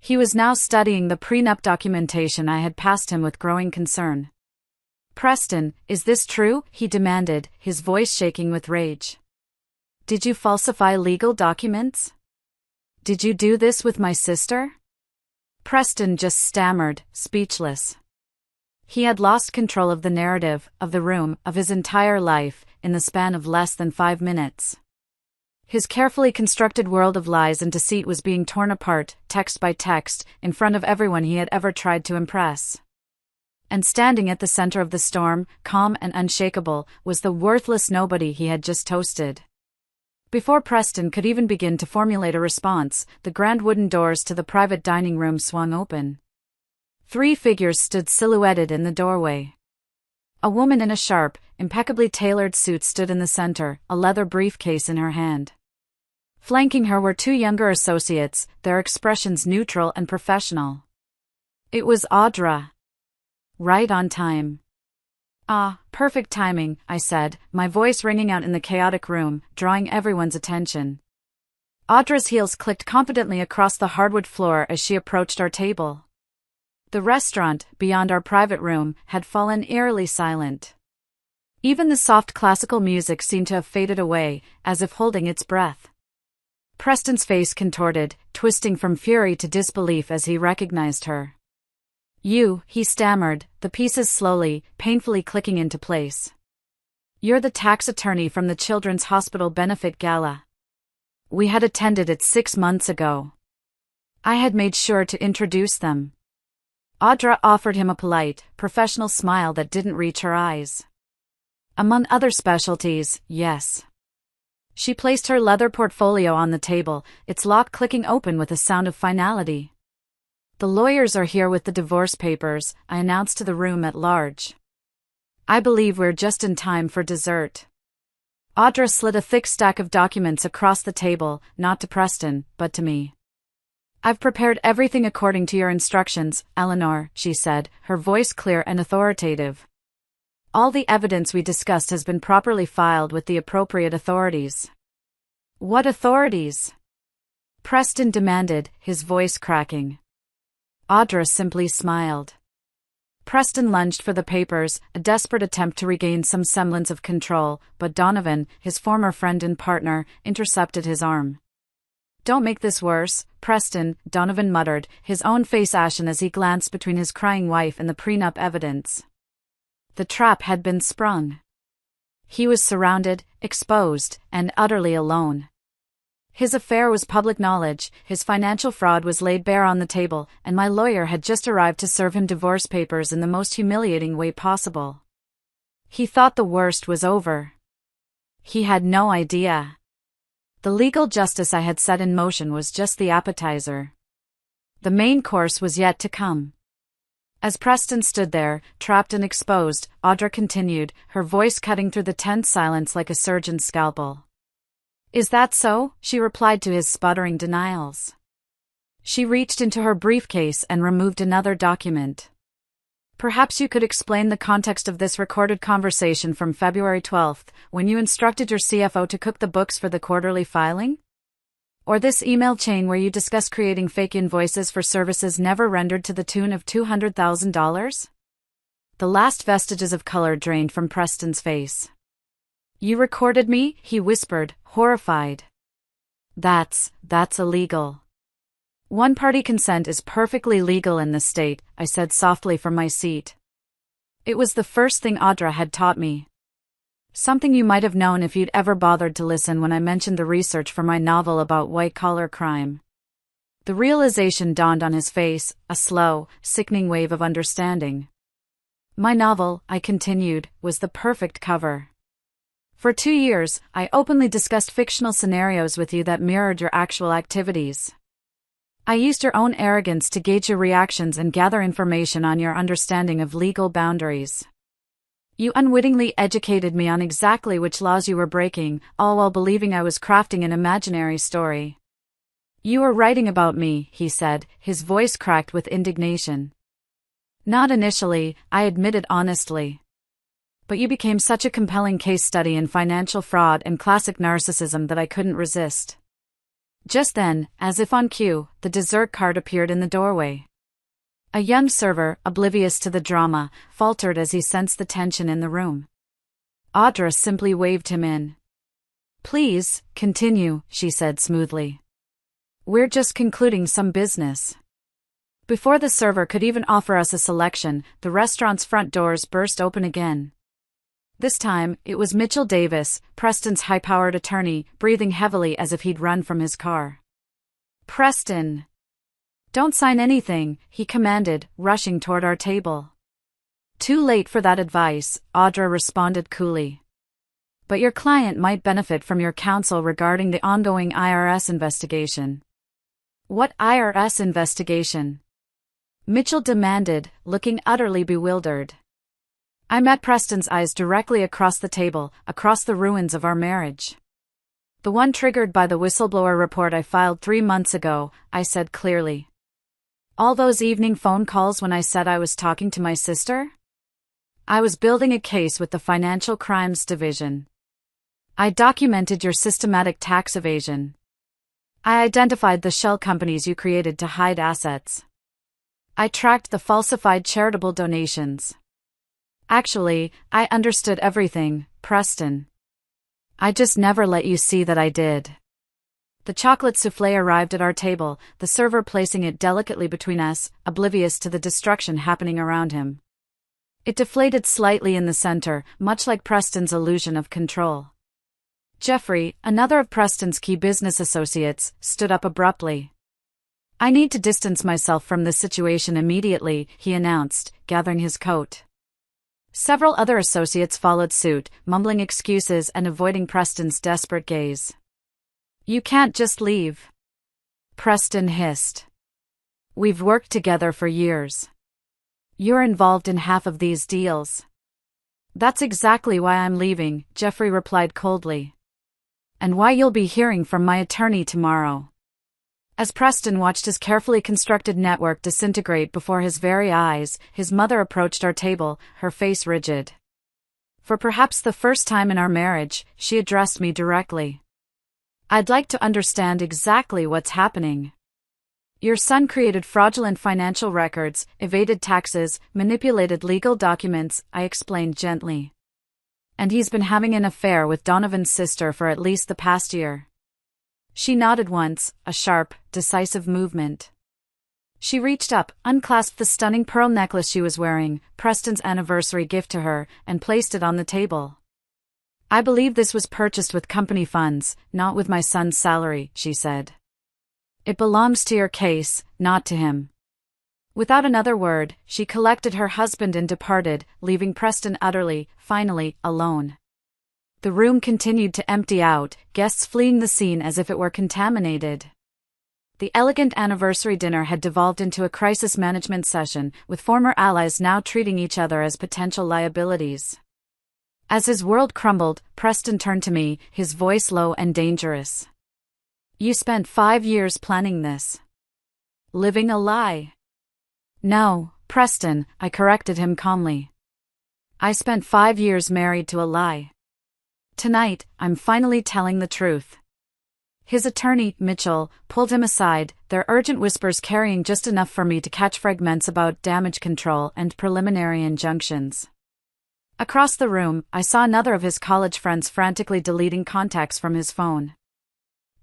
He was now studying the prenup documentation I had passed him with growing concern. "Preston, is this true?" he demanded, his voice shaking with rage. "Did you falsify legal documents? Did you do this with my sister?" Preston just stammered, speechless. He had lost control of the narrative, of the room, of his entire life, in the span of less than 5 minutes. His carefully constructed world of lies and deceit was being torn apart, text by text, in front of everyone he had ever tried to impress. And standing at the center of the storm, calm and unshakable, was the worthless nobody he had just toasted. Before Preston could even begin to formulate a response, the grand wooden doors to the private dining room swung open. 3 figures stood silhouetted in the doorway. A woman in a sharp, impeccably tailored suit stood in the center, a leather briefcase in her hand. Flanking her were 2 younger associates, their expressions neutral and professional. It was Audra. Right on time. "Ah, perfect timing," I said, my voice ringing out in the chaotic room, drawing everyone's attention. Audra's heels clicked confidently across the hardwood floor as she approached our table. The restaurant, beyond our private room, had fallen eerily silent. Even the soft classical music seemed to have faded away, as if holding its breath. Preston's face contorted, twisting from fury to disbelief as he recognized her. "You," he stammered, the pieces slowly, painfully clicking into place. "You're the tax attorney from the Children's Hospital Benefit Gala. We had attended it 6 months ago. I had made sure to introduce them." Audra offered him a polite, professional smile that didn't reach her eyes. "Among other specialties, yes." She placed her leather portfolio on the table, its lock clicking open with a sound of finality. "The lawyers are here with the divorce papers," I announced to the room at large. "I believe we're just in time for dessert." Audra slid a thick stack of documents across the table, not to Preston, but to me. "I've prepared everything according to your instructions, Eleanor," she said, her voice clear and authoritative. All the evidence we discussed has been properly filed with the appropriate authorities. What authorities? Preston demanded, his voice cracking. Audra simply smiled. Preston lunged for the papers, a desperate attempt to regain some semblance of control, but Donovan, his former friend and partner, intercepted his arm. "Don't make this worse, Preston," Donovan muttered, his own face ashen as he glanced between his crying wife and the prenup evidence. The trap had been sprung. He was surrounded, exposed, and utterly alone. His affair was public knowledge, his financial fraud was laid bare on the table, and my lawyer had just arrived to serve him divorce papers in the most humiliating way possible. He thought the worst was over. He had no idea. The legal justice I had set in motion was just the appetizer. The main course was yet to come. As Preston stood there, trapped and exposed, Audra continued, her voice cutting through the tense silence like a surgeon's scalpel. "Is that so?" she replied to his sputtering denials. She reached into her briefcase and removed another document. "Perhaps you could explain the context of this recorded conversation from February 12th, when you instructed your CFO to cook the books for the quarterly filing? Or this email chain where you discuss creating fake invoices for services never rendered to the tune of $200,000? The last vestiges of color drained from Preston's face. "You recorded me?" he whispered, horrified. That's illegal." "One-party consent is perfectly legal in this state," I said softly from my seat. It was the first thing Audra had taught me. Something you might have known if you'd ever bothered to listen when I mentioned the research for my novel about white-collar crime. The realization dawned on his face, a slow, sickening wave of understanding. "My novel," I continued, "was the perfect cover. For 2 years, I openly discussed fictional scenarios with you that mirrored your actual activities. I used your own arrogance to gauge your reactions and gather information on your understanding of legal boundaries. You unwittingly educated me on exactly which laws you were breaking, all while believing I was crafting an imaginary story." "You were writing about me," he said, his voice cracked with indignation. "Not initially," I admitted honestly. "But you became such a compelling case study in financial fraud and classic narcissism that I couldn't resist." Just then, as if on cue, the dessert cart appeared in the doorway. A young server, oblivious to the drama, faltered as he sensed the tension in the room. Audra simply waved him in. "Please, continue," she said smoothly. "We're just concluding some business." Before the server could even offer us a selection, the restaurant's front doors burst open again. This time, it was Mitchell Davis, Preston's high-powered attorney, breathing heavily as if he'd run from his car. "Preston! Don't sign anything," he commanded, rushing toward our table. "Too late for that advice," Audra responded coolly. "But your client might benefit from your counsel regarding the ongoing IRS investigation." "What IRS investigation?" Mitchell demanded, looking utterly bewildered. I met Preston's eyes directly across the table, across the ruins of our marriage. "The one triggered by the whistleblower report I filed 3 months ago," I said clearly. "All those evening phone calls when I said I was talking to my sister? I was building a case with the Financial Crimes Division. I documented your systematic tax evasion. I identified the shell companies you created to hide assets. I tracked the falsified charitable donations. Actually, I understood everything, Preston. I just never let you see that I did." The chocolate soufflé arrived at our table, the server placing it delicately between us, oblivious to the destruction happening around him. It deflated slightly in the center, much like Preston's illusion of control. Jeffrey, another of Preston's key business associates, stood up abruptly. "I need to distance myself from this situation immediately," he announced, gathering his coat. Several other associates followed suit, mumbling excuses and avoiding Preston's desperate gaze. "You can't just leave," Preston hissed. "We've worked together for years. You're involved in half of these deals." "That's exactly why I'm leaving," Jeffrey replied coldly. "And why you'll be hearing from my attorney tomorrow." As Preston watched his carefully constructed network disintegrate before his very eyes, his mother approached our table, her face rigid. For perhaps the first time in our marriage, she addressed me directly. I'd like to understand exactly what's happening. Your son created fraudulent financial records, evaded taxes, manipulated legal documents, I explained gently. And he's been having an affair with Donovan's sister for at least the past year. She nodded once, a sharp, decisive movement. She reached up, unclasped the stunning pearl necklace she was wearing, Preston's anniversary gift to her, and placed it on the table. I believe this was purchased with company funds, not with my son's salary, she said. It belongs to your case, not to him. Without another word, she collected her husband and departed, leaving Preston utterly, finally, alone. The room continued to empty out, guests fleeing the scene as if it were contaminated. The elegant anniversary dinner had devolved into a crisis management session, with former allies now treating each other as potential liabilities. As his world crumbled, Preston turned to me, his voice low and dangerous. You spent 5 years planning this. Living a lie. No, Preston, I corrected him calmly. I spent 5 years married to a lie. Tonight, I'm finally telling the truth. His attorney, Mitchell, pulled him aside, their urgent whispers carrying just enough for me to catch fragments about damage control and preliminary injunctions. Across the room, I saw another of his college friends frantically deleting contacts from his phone.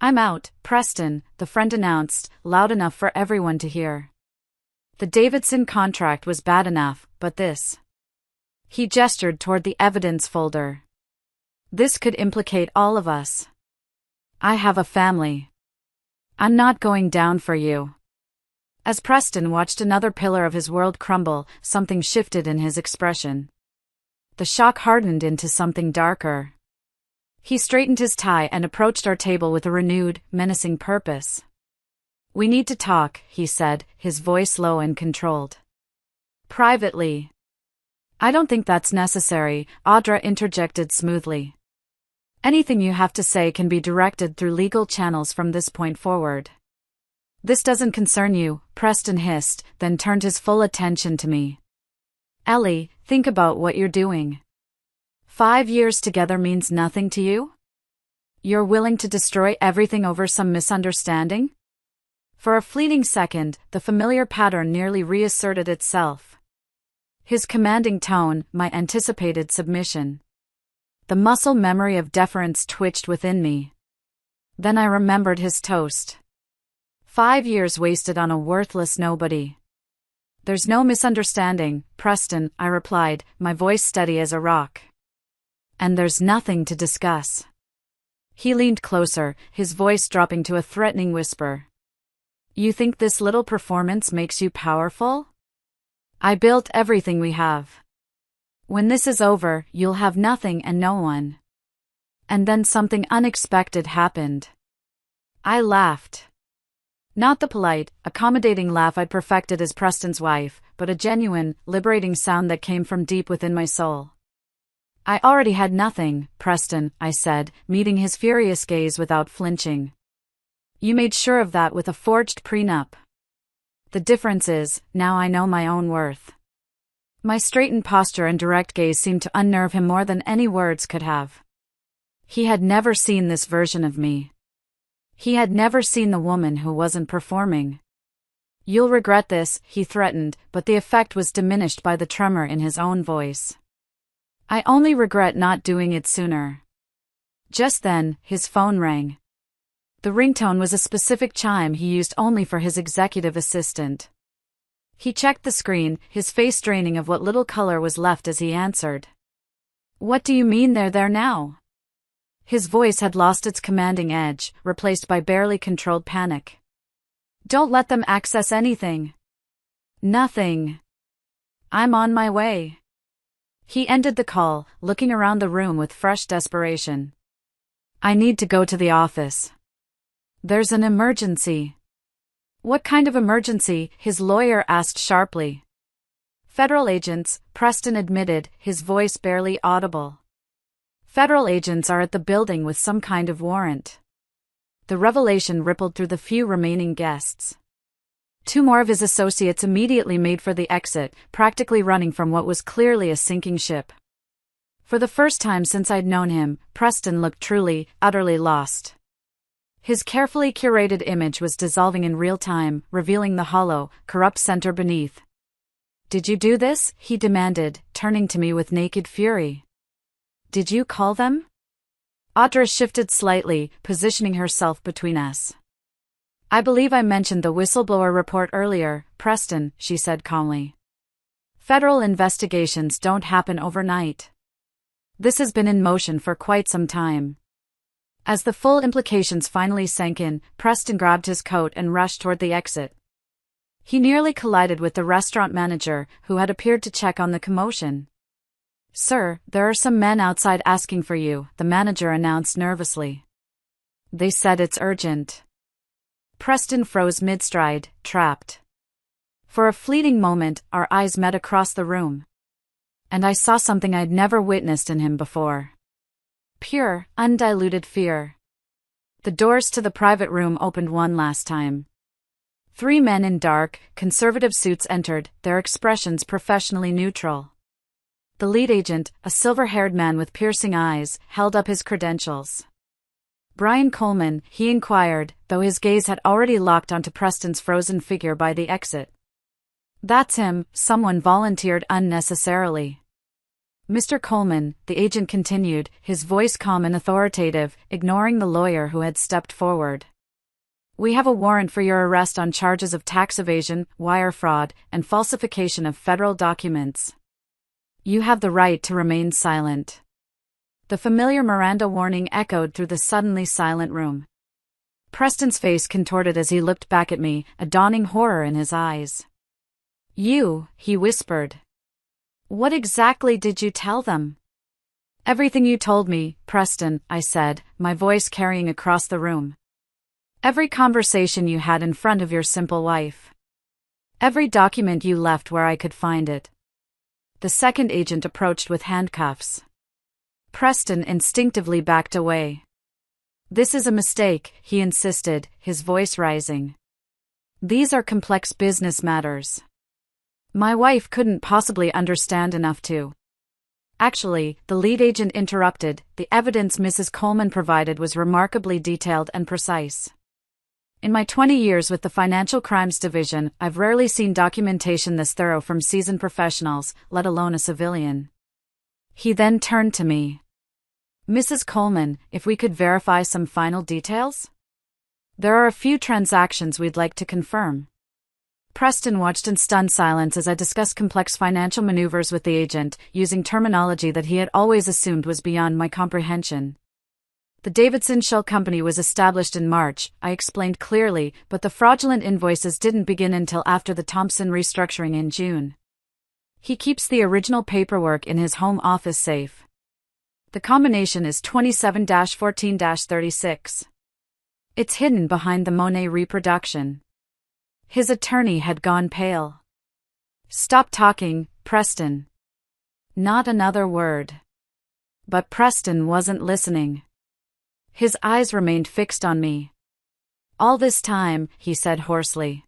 I'm out, Preston, the friend announced, loud enough for everyone to hear. The Davidson contract was bad enough, but this. He gestured toward the evidence folder. This could implicate all of us. I have a family. I'm not going down for you. As Preston watched another pillar of his world crumble, something shifted in his expression. The shock hardened into something darker. He straightened his tie and approached our table with a renewed, menacing purpose. We need to talk, he said, his voice low and controlled. Privately. I don't think that's necessary, Audra interjected smoothly. Anything you have to say can be directed through legal channels from this point forward. This doesn't concern you, Preston hissed, then turned his full attention to me. Ellie, think about what you're doing. 5 years together means nothing to you? You're willing to destroy everything over some misunderstanding? For a fleeting second, the familiar pattern nearly reasserted itself. His commanding tone, my anticipated submission. The muscle memory of deference twitched within me. Then I remembered his toast. 5 years wasted on a worthless nobody. There's no misunderstanding, Preston, I replied, my voice steady as a rock. And there's nothing to discuss. He leaned closer, his voice dropping to a threatening whisper. You think this little performance makes you powerful? I built everything we have. When this is over, you'll have nothing and no one. And then something unexpected happened. I laughed. Not the polite, accommodating laugh I'd perfected as Preston's wife, but a genuine, liberating sound that came from deep within my soul. I already had nothing, Preston, I said, meeting his furious gaze without flinching. You made sure of that with a forged prenup. The difference is, now I know my own worth. My straightened posture and direct gaze seemed to unnerve him more than any words could have. He had never seen this version of me. He had never seen the woman who wasn't performing. You'll regret this, he threatened, but the effect was diminished by the tremor in his own voice. I only regret not doing it sooner. Just then, his phone rang. The ringtone was a specific chime he used only for his executive assistant. He checked the screen, his face draining of what little color was left as he answered. What do you mean they're there now? His voice had lost its commanding edge, replaced by barely controlled panic. Don't let them access anything. Nothing. I'm on my way. He ended the call, looking around the room with fresh desperation. I need to go to the office. There's an emergency. What kind of emergency? His lawyer asked sharply. Federal agents, Preston admitted, his voice barely audible. Federal agents are at the building with some kind of warrant. The revelation rippled through the few remaining guests. 2 more of his associates immediately made for the exit, practically running from what was clearly a sinking ship. For the first time since I'd known him, Preston looked truly, utterly lost. His carefully curated image was dissolving in real time, revealing the hollow, corrupt center beneath. "Did you do this?" he demanded, turning to me with naked fury. "Did you call them?" Audra shifted slightly, positioning herself between us. "I believe I mentioned the whistleblower report earlier, Preston," she said calmly. "Federal investigations don't happen overnight. This has been in motion for quite some time." As the full implications finally sank in, Preston grabbed his coat and rushed toward the exit. He nearly collided with the restaurant manager, who had appeared to check on the commotion. "Sir, there are some men outside asking for you," the manager announced nervously. "They said it's urgent." Preston froze mid-stride, trapped. For a fleeting moment, our eyes met across the room. And I saw something I'd never witnessed in him before. Pure, undiluted fear. The doors to the private room opened one last time. 3 men in dark, conservative suits entered, their expressions professionally neutral. The lead agent, a silver-haired man with piercing eyes, held up his credentials. "Brian Coleman," he inquired, though his gaze had already locked onto Preston's frozen figure by the exit. "That's him," someone volunteered unnecessarily. "Mr. Coleman," the agent continued, his voice calm and authoritative, ignoring the lawyer who had stepped forward. "We have a warrant for your arrest on charges of tax evasion, wire fraud, and falsification of federal documents. You have the right to remain silent." The familiar Miranda warning echoed through the suddenly silent room. Preston's face contorted as he looked back at me, a dawning horror in his eyes. "You," he whispered. "What exactly did you tell them?" "Everything you told me, Preston," I said, my voice carrying across the room. "Every conversation you had in front of your simple wife. Every document you left where I could find it." The second agent approached with handcuffs. Preston instinctively backed away. "This is a mistake," he insisted, his voice rising. "These are complex business matters. My wife couldn't possibly understand enough to." "Actually," the lead agent interrupted, "the evidence Mrs. Coleman provided was remarkably detailed and precise. In my 20 years with the Financial Crimes Division, I've rarely seen documentation this thorough from seasoned professionals, let alone a civilian." He then turned to me. "Mrs. Coleman, if we could verify some final details? There are a few transactions we'd like to confirm." Preston watched in stunned silence as I discussed complex financial maneuvers with the agent, using terminology that he had always assumed was beyond my comprehension. "The Davidson Shell Company was established in March," I explained clearly, "but the fraudulent invoices didn't begin until after the Thompson restructuring in June. He keeps the original paperwork in his home office safe. The combination is 27-14-36. It's hidden behind the Monet reproduction." His attorney had gone pale. "Stop talking, Preston." Not another word. But Preston wasn't listening. His eyes remained fixed on me. "All this time," he said hoarsely.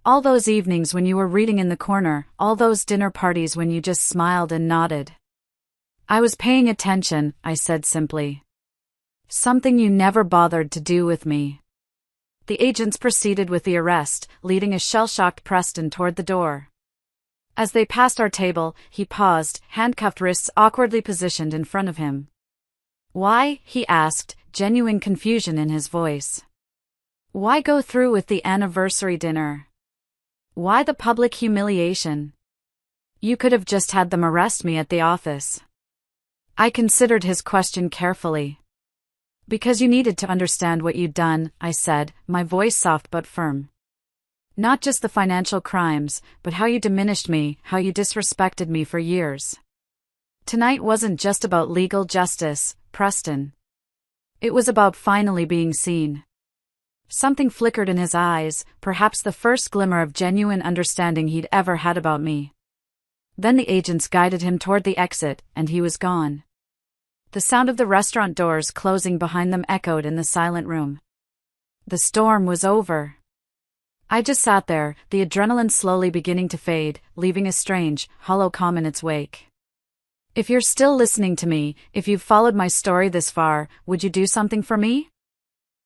"All those evenings when you were reading in the corner, all those dinner parties when you just smiled and nodded." "I was paying attention," I said simply. "Something you never bothered to do with me." The agents proceeded with the arrest, leading a shell-shocked Preston toward the door. As they passed our table, he paused, handcuffed wrists awkwardly positioned in front of him. "Why?" he asked, genuine confusion in his voice. "Why go through with the anniversary dinner? Why the public humiliation? You could have just had them arrest me at the office." I considered his question carefully. "Because you needed to understand what you'd done," I said, my voice soft but firm. "Not just the financial crimes, but how you diminished me, how you disrespected me for years. Tonight wasn't just about legal justice, Preston. It was about finally being seen." Something flickered in his eyes, perhaps the first glimmer of genuine understanding he'd ever had about me. Then the agents guided him toward the exit, and he was gone. The sound of the restaurant doors closing behind them echoed in the silent room. The storm was over. I just sat there, the adrenaline slowly beginning to fade, leaving a strange, hollow calm in its wake. If you're still listening to me, if you've followed my story this far, would you do something for me?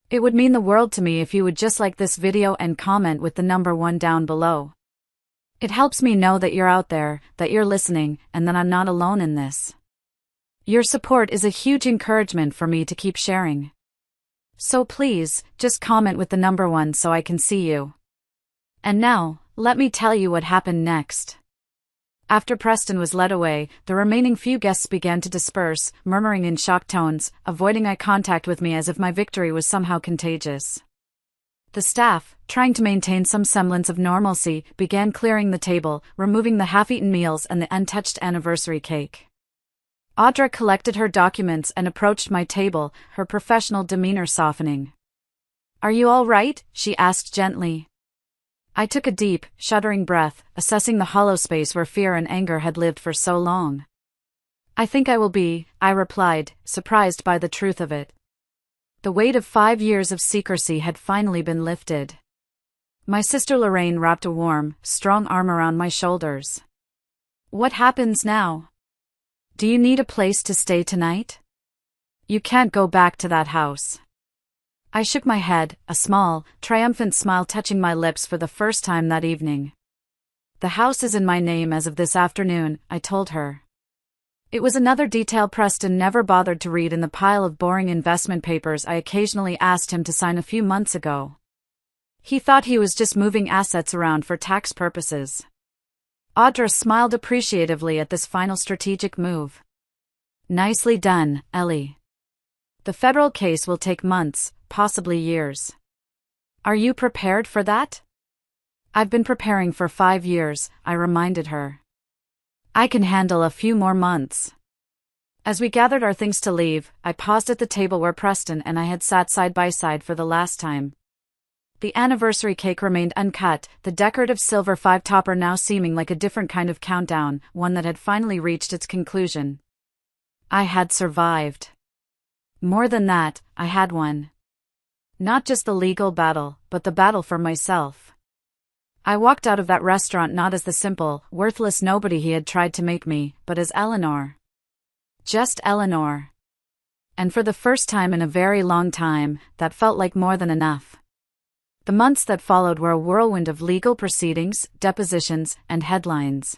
It would mean the world to me if you would just like this video and comment with the number 1 down below. It helps me know that you're out there, that you're listening, and that I'm not alone in this. Your support is a huge encouragement for me to keep sharing. So please, just comment with the number 1 so I can see you. And now, let me tell you what happened next. After Preston was led away, the remaining few guests began to disperse, murmuring in shocked tones, avoiding eye contact with me as if my victory was somehow contagious. The staff, trying to maintain some semblance of normalcy, began clearing the table, removing the half-eaten meals and the untouched anniversary cake. Audra collected her documents and approached my table, her professional demeanor softening. "Are you all right?" she asked gently. I took a deep, shuddering breath, assessing the hollow space where fear and anger had lived for so long. "I think I will be," I replied, surprised by the truth of it. The weight of 5 years of secrecy had finally been lifted. My sister Lorraine wrapped a warm, strong arm around my shoulders. "What happens now? Do you need a place to stay tonight? You can't go back to that house." I shook my head, a small, triumphant smile touching my lips for the first time that evening. "The house is in my name as of this afternoon," I told her. It was another detail Preston never bothered to read in the pile of boring investment papers I occasionally asked him to sign a few months ago. He thought he was just moving assets around for tax purposes. Audra smiled appreciatively at this final strategic move. "Nicely done, Ellie. The federal case will take months, possibly years. Are you prepared for that?" "I've been preparing for 5 years," I reminded her. "I can handle a few more months." As we gathered our things to leave, I paused at the table where Preston and I had sat side by side for the last time. The anniversary cake remained uncut, the decorative silver 5-topper now seeming like a different kind of countdown, one that had finally reached its conclusion. I had survived. More than that, I had won. Not just the legal battle, but the battle for myself. I walked out of that restaurant not as the simple, worthless nobody he had tried to make me, but as Eleanor. Just Eleanor. And for the first time in a very long time, that felt like more than enough. The months that followed were a whirlwind of legal proceedings, depositions, and headlines.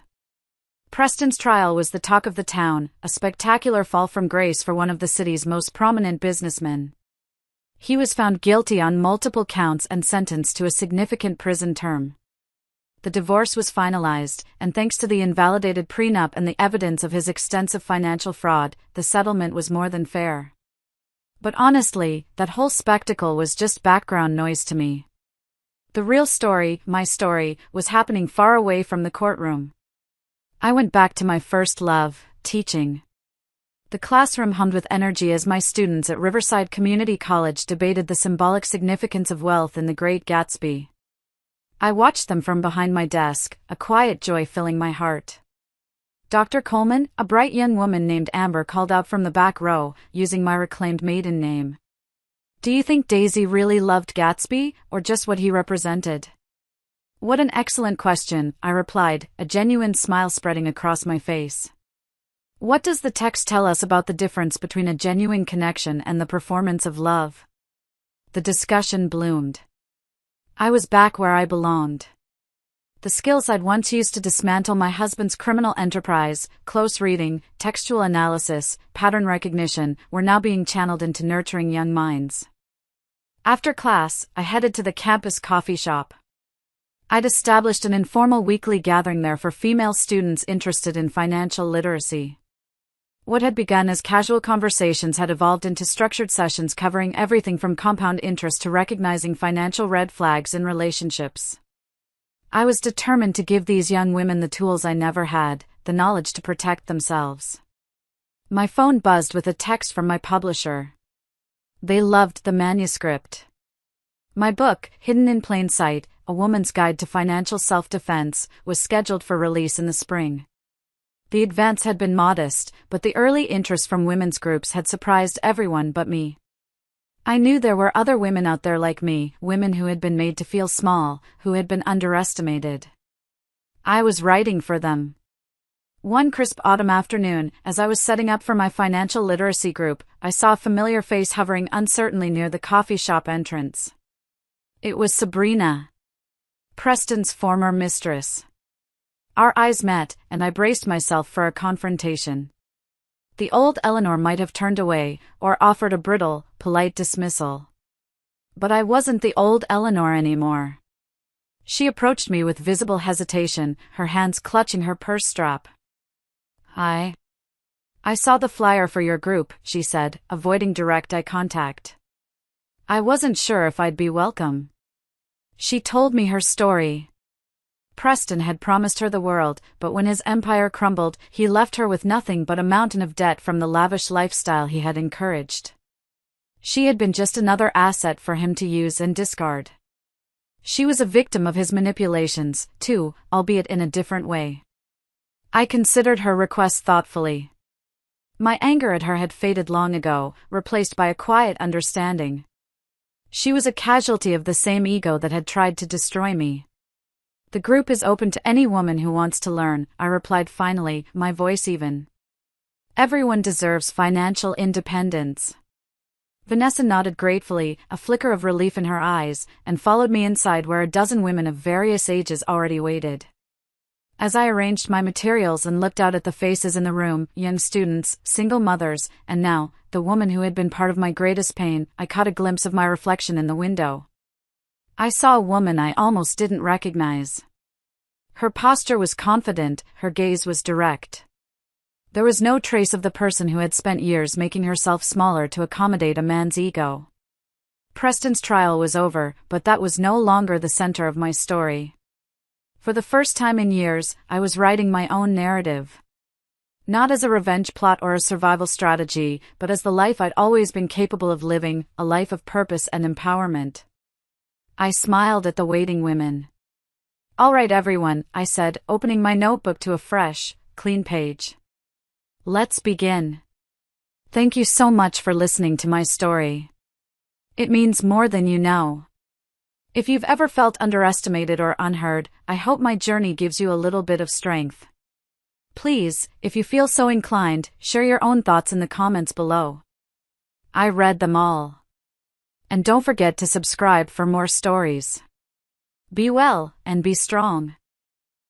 Preston's trial was the talk of the town, a spectacular fall from grace for one of the city's most prominent businessmen. He was found guilty on multiple counts and sentenced to a significant prison term. The divorce was finalized, and thanks to the invalidated prenup and the evidence of his extensive financial fraud, the settlement was more than fair. But honestly, that whole spectacle was just background noise to me. The real story, my story, was happening far away from the courtroom. I went back to my first love, teaching. The classroom hummed with energy as my students at Riverside Community College debated the symbolic significance of wealth in The Great Gatsby. I watched them from behind my desk, a quiet joy filling my heart. Dr. Coleman, a bright young woman named Amber, called out from the back row, using my reclaimed maiden name. "Do you think Daisy really loved Gatsby, or just what he represented?" "What an excellent question," I replied, a genuine smile spreading across my face. "What does the text tell us about the difference between a genuine connection and the performance of love?" The discussion bloomed. I was back where I belonged. The skills I'd once used to dismantle my husband's criminal enterprise, close reading, textual analysis, pattern recognition, were now being channeled into nurturing young minds. After class, I headed to the campus coffee shop. I'd established an informal weekly gathering there for female students interested in financial literacy. What had begun as casual conversations had evolved into structured sessions covering everything from compound interest to recognizing financial red flags in relationships. I was determined to give these young women the tools I never had, the knowledge to protect themselves. My phone buzzed with a text from my publisher. They loved the manuscript. My book, Hidden in Plain Sight, A Woman's Guide to Financial Self-Defense, was scheduled for release in the spring. The advance had been modest, but the early interest from women's groups had surprised everyone but me. I knew there were other women out there like me, women who had been made to feel small, who had been underestimated. I was writing for them. One crisp autumn afternoon, as I was setting up for my financial literacy group, I saw a familiar face hovering uncertainly near the coffee shop entrance. It was Sabrina, Preston's former mistress. Our eyes met, and I braced myself for a confrontation. The old Eleanor might have turned away, or offered a brittle, polite dismissal. But I wasn't the old Eleanor anymore. She approached me with visible hesitation, her hands clutching her purse strap. "Hi. I saw the flyer for your group," she said, avoiding direct eye contact. I wasn't sure if I'd be welcome. She told me her story. Preston had promised her the world, but when his empire crumbled, he left her with nothing but a mountain of debt from the lavish lifestyle he had encouraged. She had been just another asset for him to use and discard. She was a victim of his manipulations, too, albeit in a different way. I considered her request thoughtfully. My anger at her had faded long ago, replaced by a quiet understanding. She was a casualty of the same ego that had tried to destroy me. "The group is open to any woman who wants to learn," I replied finally, my voice even. "Everyone deserves financial independence." Vanessa nodded gratefully, a flicker of relief in her eyes, and followed me inside where a dozen women of various ages already waited. As I arranged my materials and looked out at the faces in the room, young students, single mothers, and now, the woman who had been part of my greatest pain, I caught a glimpse of my reflection in the window. I saw a woman I almost didn't recognize. Her posture was confident, her gaze was direct. There was no trace of the person who had spent years making herself smaller to accommodate a man's ego. Preston's trial was over, but that was no longer the center of my story. For the first time in years, I was writing my own narrative. Not as a revenge plot or a survival strategy, but as the life I'd always been capable of living, a life of purpose and empowerment. I smiled at the waiting women. "All right, everyone," I said, opening my notebook to a fresh, clean page. "Let's begin. Thank you so much for listening to my story. It means more than you know. If you've ever felt underestimated or unheard, I hope my journey gives you a little bit of strength. Please, if you feel so inclined, share your own thoughts in the comments below. I read them all. And don't forget to subscribe for more stories. Be well, and be strong.